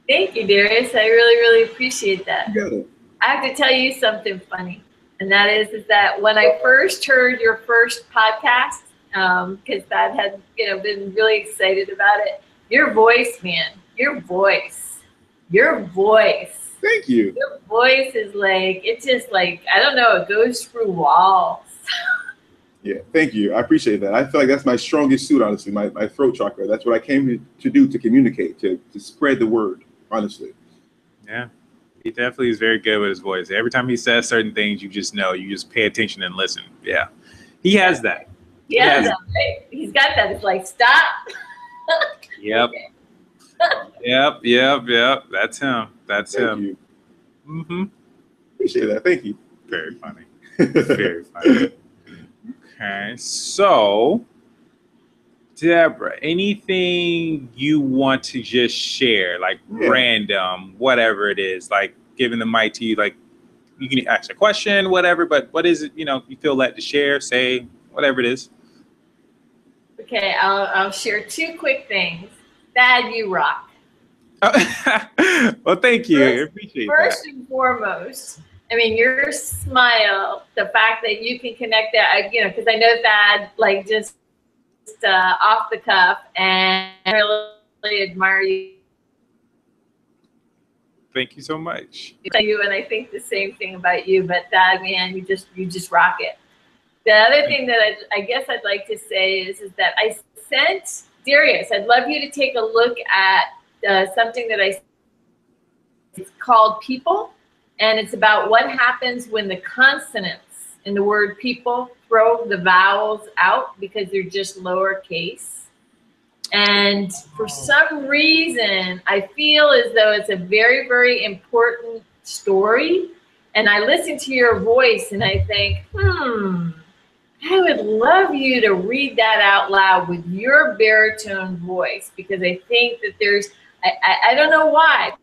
Thank you, Darius. I really, really appreciate that. You got it. I have to tell you something funny. And that is that when I first heard your first podcast, because Thad had, you know, been really excited about it, your voice, man, your voice. Thank you. Your voice is like, it's just like, I don't know, it goes through walls. Yeah, thank you. I appreciate that. I feel like that's my strongest suit, honestly, my throat chakra. That's what I came to do, to communicate, to spread the word, honestly. Yeah. He definitely is very good with his voice. Every time he says certain things, you just know. You just pay attention and listen. Yeah. He has that. He has that, right? He's got that. It's like, stop. Yep. Yep. That's him. That's him. Thank you. Mm-hmm. Appreciate that. Thank you. Very funny. Very funny. Okay. So, Deborah, anything you want to just share, like random, whatever it is, like giving the mic to you, like you can ask a question, whatever, but what is it, you know, you feel led to share, say, whatever it is. Okay, I'll share 2 quick things. Thad, you rock. Well, thank you. I appreciate that. First and foremost, I mean, your smile, the fact that you can connect that, you know, because I know Thad, like, just off the cuff, and I really admire you. Thank you so much. You, and I think the same thing about you, but Thad, man, you just rock it. The other thing that I guess I'd like to say is that I sent Darius, I'd love you to take a look at something that it's called People, and it's about what happens when the consonants in the word people throw the vowels out because they're just lowercase. And for some reason, I feel as though it's a very, very important story. And I listen to your voice and I think, I would love you to read that out loud with your baritone voice, because I think that there's, I don't know why,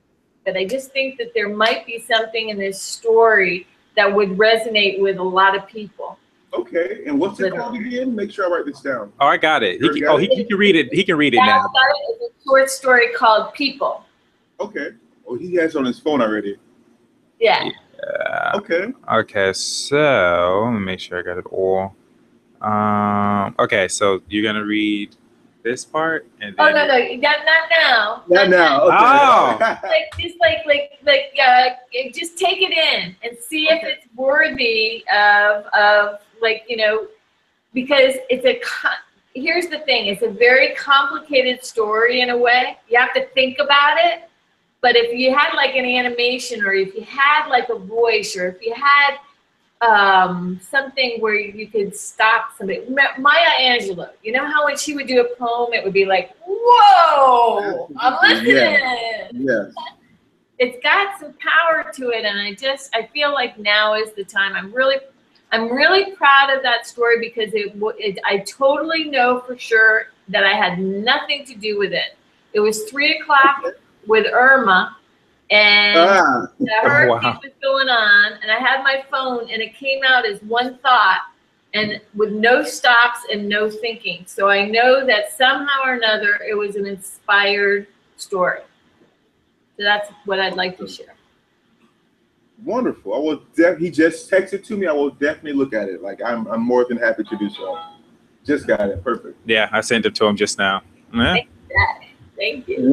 but I just think that there might be something in this story that would resonate with a lot of people. Okay, and what's it called again? Make sure I write this down. Oh, I got it. He can read it. He can read it now. It's a short story called People. Okay. Oh, he has it on his phone already. Yeah. Okay. Okay, so let me make sure I got it all. Okay, so you're gonna read this part, and then... no, not now. Not now. Okay. Just take it in and see if it's worthy of because here's the thing, it's a very complicated story in a way. You have to think about it. But if you had like an animation, or if you had like a voice, or if you had something where you could stop somebody. Maya Angelou, you know how when she would do a poem, it would be like, whoa, I'm listening. Yes. It's got some power to it, and I feel like now is the time. I'm really proud of that story, because I totally know for sure that I had nothing to do with it. It was 3 o'clock with Irma, and the hurricane was going on, and I had my phone, and it came out as one thought, and with no stops and no thinking. So I know that somehow or another it was an inspired story. So that's what I'd like to share. Wonderful. I will. He just texted to me. I will definitely look at it. Like I'm more than happy to do so. Just got it. Perfect. Yeah, I sent it to him just now. Yeah. Thank you.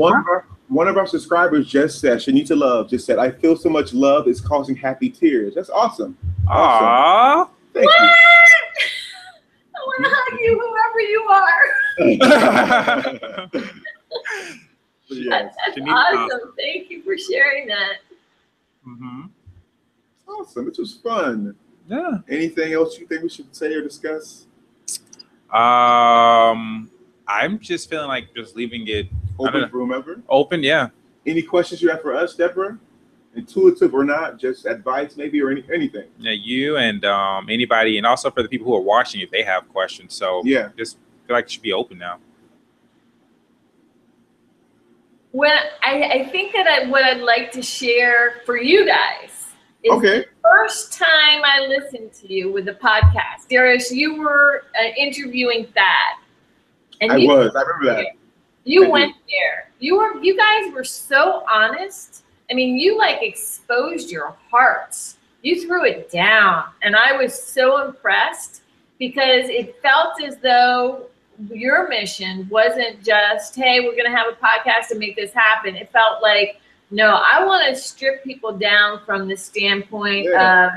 One of our subscribers just said, Shanita Love just said, I feel so much love is causing happy tears. That's awesome. Awesome. Thank you. I want to hug you, whoever you are. Yes. That's awesome. Thank you for sharing that. Awesome. This was fun. Yeah. Anything else you think we should say or discuss? I'm just feeling like just leaving it Open for whomever? Open, yeah. Any questions you have for us, Deborah? Intuitive or not, just advice maybe, or anything? Yeah, you and anybody, and also for the people who are watching, if they have questions. So yeah, just feel like it should be open now. When I think that what I'd like to share for you guys is the first time I listened to you with the podcast. Darius, you were interviewing Thad. And I remember that. You went there. You guys were so honest. I mean, you like exposed your hearts. You threw it down. And I was so impressed, because it felt as though your mission wasn't just, hey, we're going to have a podcast and make this happen. It felt like, no, I want to strip people down from the standpoint of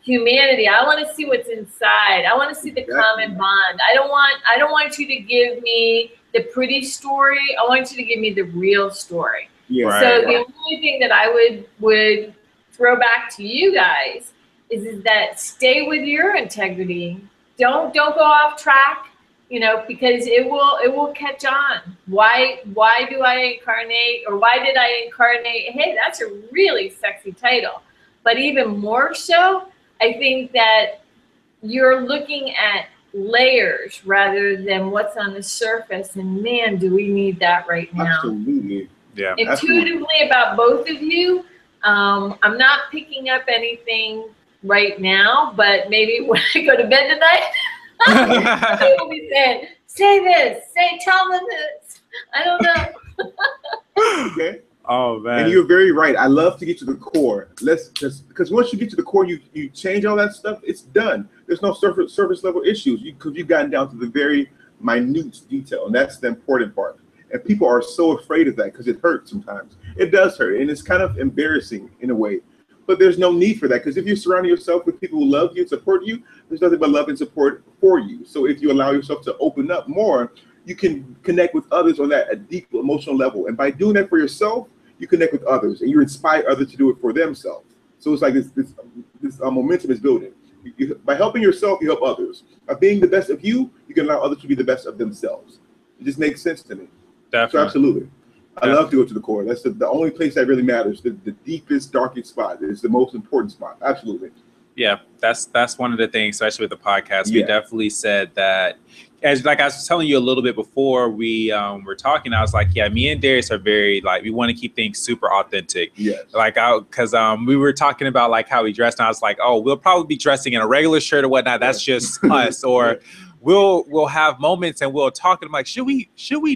humanity. I want to see what's inside. I want to see the common bond. I don't want you to give me the pretty story. I want you to give me the real story. Yeah. So the only thing that I would throw back to you guys is that stay with your integrity. Don't go off track, because it will catch on. Why do I incarnate, or why did I incarnate? Hey, that's a really sexy title. But even more so, I think that you're looking at layers rather than what's on the surface. And man, do we need that right now. Absolutely. Yeah. Intuitively about both of you, I'm not picking up anything right now, but maybe when I go to bed tonight, they will be saying, say this, tell them this. I don't know. Okay. Oh man. And you're very right. I love to get to the core. Because once you get to the core, you change all that stuff, it's done. There's no surface level issues, because you've gotten down to the very minute detail, and that's the important part. And people are so afraid of that because it hurts sometimes. It does hurt, and it's kind of embarrassing in a way. But there's no need for that, because if you're surrounding yourself with people who love you and support you, there's nothing but love and support for you. So if you allow yourself to open up more, you can connect with others on that deep emotional level. And by doing that for yourself, you connect with others, and you inspire others to do it for themselves. So it's like this momentum is building. By helping yourself, you help others. By being the best of you, you can allow others to be the best of themselves. It just makes sense to me. Definitely. So absolutely. I love to go to the core. That's the only place that really matters. The deepest, darkest spot is the most important spot. Absolutely. Yeah, that's one of the things, especially with the podcast. We definitely said that, as like I was telling you a little bit before we were talking, I was like, yeah, me and Darius are very like, we want to keep things super authentic. Yes. Like, because we were talking about like how we dressed, and I was like, oh, we'll probably be dressing in a regular shirt or whatnot. That's just us. Or we'll have moments and we'll talk, and I'm like, should we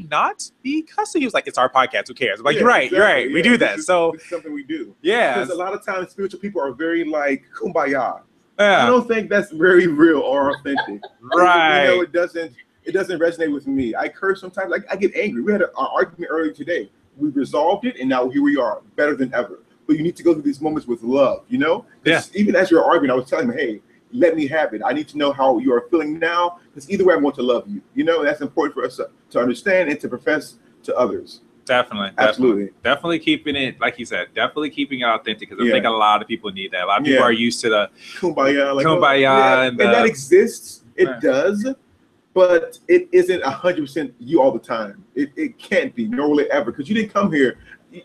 not be cussing? He was like, it's our podcast. Who cares? I'm like, you're right. Exactly. You're right. We do that. This so is something we do. Yeah. Because a lot of times spiritual people are very like kumbaya. Yeah. I don't think that's very real or authentic. Right. You know, it doesn't resonate with me. I curse sometimes. Like I get angry. We had an argument earlier today. We resolved it, and now here we are, better than ever. But you need to go through these moments with love, you know? Yeah. Even as you're arguing, I was telling him, hey, let me have it. I need to know how you are feeling now, because either way, I want to love you. You know, that's important for us to understand and to profess to others. Definitely. Absolutely. Definitely keeping it, like you said, definitely keeping it authentic, because I think a lot of people need that. A lot of people are used to the kumbaya. Like, kumbaya. And that exists. It does. But it isn't 100% you all the time. It can't be, nor will it ever, because you didn't come here.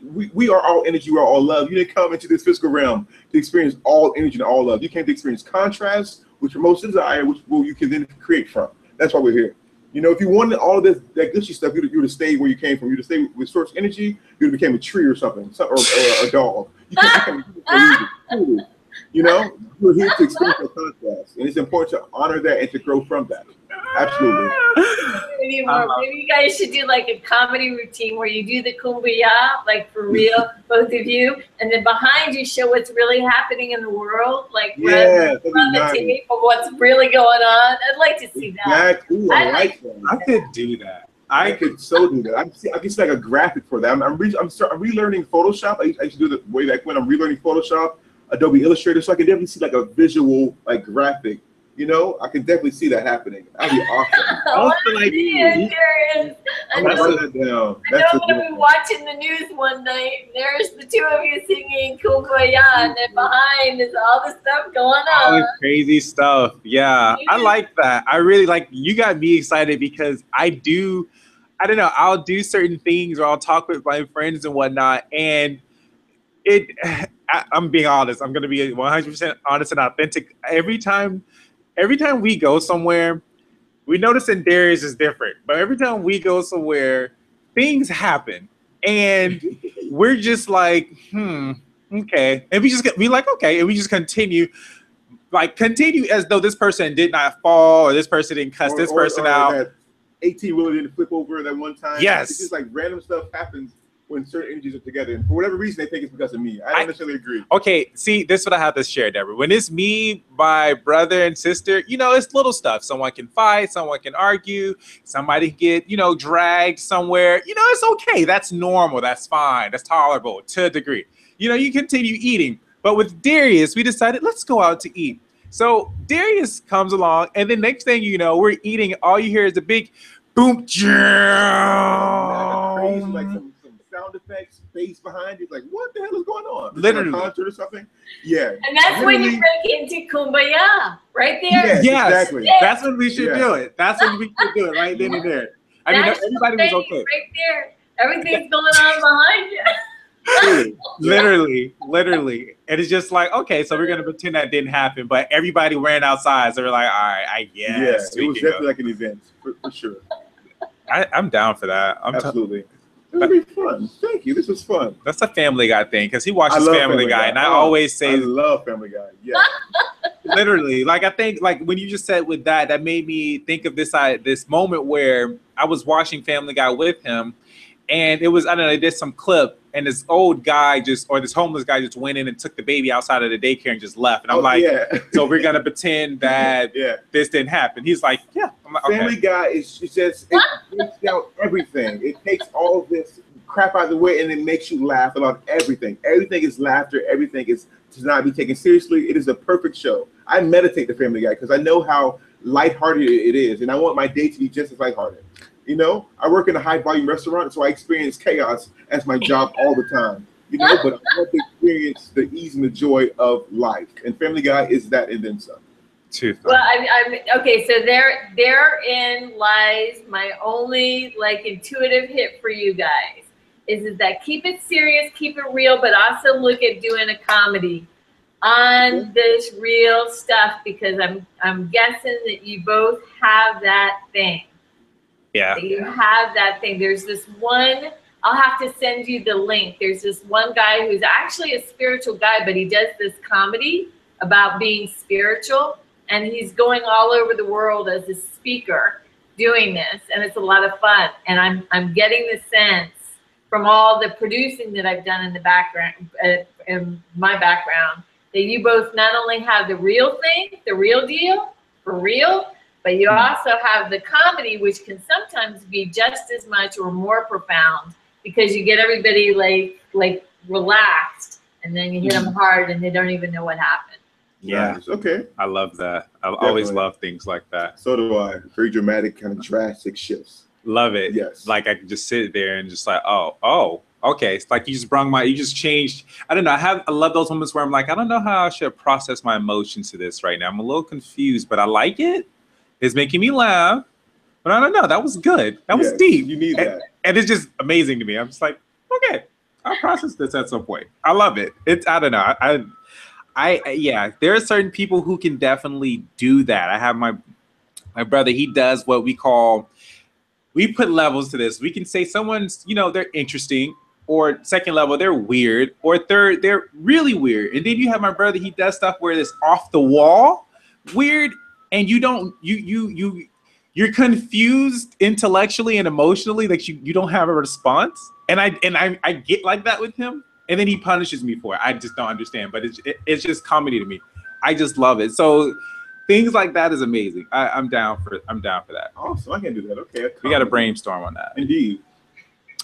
We are all energy, we are all love. You didn't come into this physical realm to experience all energy and all love. You came to experience contrast, which promotes desire, which you can then create from. That's why we're here. You know, if you wanted all of this, that gushy stuff, you would have stayed where you came from. You'd have stayed with source energy, you would have became a tree or something, or a dog. You know, we're here to experience that contrast, and it's important to honor that and to grow from that. Absolutely. Maybe you guys should do like a comedy routine where you do the kumbaya, like for real, both of you, and then behind you show what's really happening in the world, like run the tape of what's really going on. I'd like to see that. Exactly. I like that. I could do that. I could so do that. I can see like a graphic for that. I'm relearning Photoshop. I used to do it way back when. I'm relearning Photoshop, Adobe Illustrator, so I can definitely see like a visual like graphic. You know, I can definitely see that happening. That'd be awesome. I'm gonna write that down. I know I'm gonna be watching the news one night. There's the two of you singing Kumbaya, and then behind is all the stuff going on. All the crazy stuff. Yeah, I like that. I really like. You got me excited because I don't know. I'll do certain things, or I'll talk with my friends and whatnot, and I'm being honest. I'm gonna be 100% honest and authentic. Every time we go somewhere, we notice that Darius is different. But every time we go somewhere, things happen, and we're just like, okay, and we like, okay, and we just continue as though this person did not fall, or this person didn't cuss this person out. That 18 really didn't flip over that one time. Yes, it's just like random stuff happens when certain energies are together, and for whatever reason, they think it's because of me. I don't necessarily agree. Okay, see, this is what I have to share, Deborah. When it's me, my brother and sister, you know, it's little stuff. Someone can fight, someone can argue, somebody can get, you know, dragged somewhere. You know, it's okay. That's normal. That's fine. That's tolerable to a degree. You know, you continue eating. But with Darius, we decided, let's go out to eat. So Darius comes along, and the next thing you know, we're eating. All you hear is a big boom, crazy, like some sound effects, bass behind it. Like, what the hell is going on? Literally. A concert or something? Yeah. And that's when you break into Kumbaya, right there. Yes, exactly. That's when we should do it. That's when we should do it, right then and there. I mean, everybody was okay. Right there. Everything's going on behind you. Literally. And it's just like, okay, so we're going to pretend that didn't happen. But everybody ran outside, so we're like, all right, I guess. Yeah, it was definitely like an event, for sure. I'm down for that. Absolutely. It would be fun. Thank you. This was fun. That's a Family Guy thing, because he watches Family Guy, and I always say, I love Family Guy. Yeah. Literally, like I think, like when you just said with that made me think of this moment where I was watching Family Guy with him, and it was, I don't know, they did some clip, and this old guy this homeless guy just went in and took the baby outside of the daycare and just left. And I'm so we're gonna pretend that this didn't happen. He's like, yeah. I'm like, okay. Family Guy it takes out everything. It takes all of this crap out of the way, and it makes you laugh about everything. Everything is laughter. Everything is to not be taken seriously. It is a perfect show. I meditate the Family Guy because I know how lighthearted it is, and I want my day to be just as lighthearted. You know, I work in a high volume restaurant, so I experience chaos as my job all the time. You know, but I want to experience the ease and the joy of life. And Family Guy is that and then some. Well, I'm okay. So therein lies my only like intuitive hit for you guys. is that keep it serious, keep it real, but also look at doing a comedy on this real stuff, because I'm guessing that you both have that thing. Yeah. That you have that thing. There's this one, I'll have to send you the link. There's this one guy who's actually a spiritual guy, but he does this comedy about being spiritual, and he's going all over the world as a speaker doing this, and it's a lot of fun. And I'm getting the sense from all the producing that I've done in the background, in my background, that you both not only have the real thing, the real deal, for real, but you also have the comedy, which can sometimes be just as much or more profound, because you get everybody like relaxed, and then you hit them hard and they don't even know what happened. Yeah. Nice. Okay. I love that. I've Definitely. always loved things like that. So do I. Very dramatic, kind of drastic shifts. Love it. Yes. Like I can just sit there and just like, oh, okay. It's like you just changed. I don't know. I love those moments where I'm like, I don't know how I should process my emotions to this right now. I'm a little confused, but I like it. It's making me laugh. But I don't know. That was good. That was deep. You need that. And it's just amazing to me. I'm just like, okay, I'll process this at some point. I love it. I don't know. Yeah, there are certain people who can definitely do that. I have my brother, he does what we put levels to this. We can say someone's, they're interesting, or second level, they're weird, or third, they're really weird. And then you have my brother, he does stuff where it's off the wall, weird, and you're confused intellectually and emotionally, like you don't have a response. And I get like that with him. And then he punishes me for it. I just don't understand, but it's just comedy to me. I just love it. So things like that is amazing. I'm down for that. Awesome. I can do that. Okay. We got to brainstorm on that. Indeed.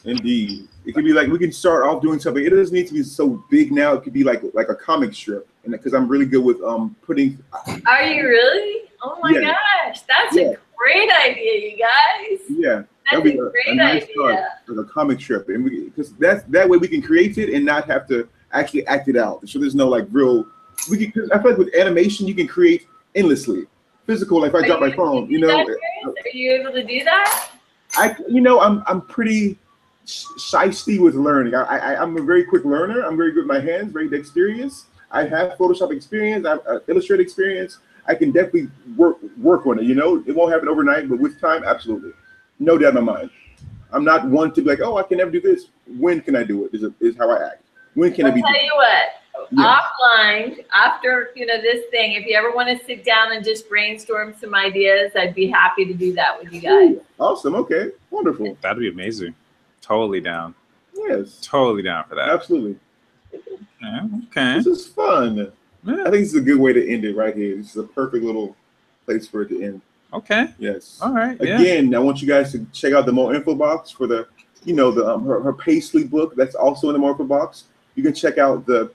It could be like, we can start off doing something. It doesn't need to be so big now. It could be like a comic strip, and because I'm really good with putting. Are you really? Oh my gosh, that's a great idea, you guys. Yeah. That's a great nice idea. start, like a comic strip, and because that way we can create it and not have to actually act it out. So there's no like real. I feel like with animation you can create endlessly. Physical, like if I drop my phone, Are you able to do that? I'm pretty shysty with learning. I'm a very quick learner. I'm very good with my hands, very dexterous. I have Photoshop experience. I have Illustrator experience. I can definitely work on it. It won't happen overnight, but with time, absolutely. No doubt in my mind. I'm not one to be like, oh, I can never do this. When can I do it? Is how I act. When can I be? I'll tell you what. Offline, after this thing, if you ever want to sit down and just brainstorm some ideas, I'd be happy to do that with you guys. Awesome. Okay. Wonderful. That'd be amazing. Totally down. Yes. Totally down for that. Absolutely. Yeah, okay. This is fun. Yeah. I think this is a good way to end it right here. This is a perfect little place for it to end. Okay. Yes. All right. Again, I want you guys to check out the More Info box for the, her Paisley book. That's also in the More Info box. You can check out the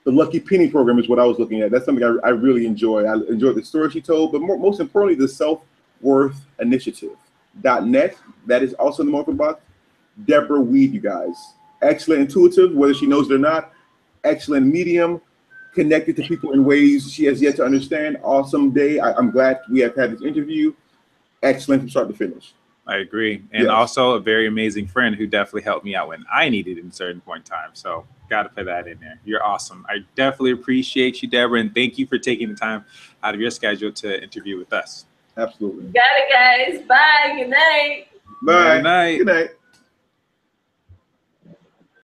Lucky Penny program is what I was looking at. That's something I really enjoy. I enjoyed the story she told, but most importantly, the SelfWorth Initiative.net. That is also in the More Info box. Deborah Weed, you guys. Excellent intuitive, whether she knows it or not. Excellent medium. Connected to people in ways she has yet to understand. Awesome day. I'm glad we have had this interview. Excellent from start to finish. I agree. And also a very amazing friend who definitely helped me out when I needed it in a certain point in time. So got to put that in there. You're awesome. I definitely appreciate you, Deborah, and thank you for taking the time out of your schedule to interview with us. Absolutely. Got it, guys. Bye. Good night. Bye. Good night. Good night.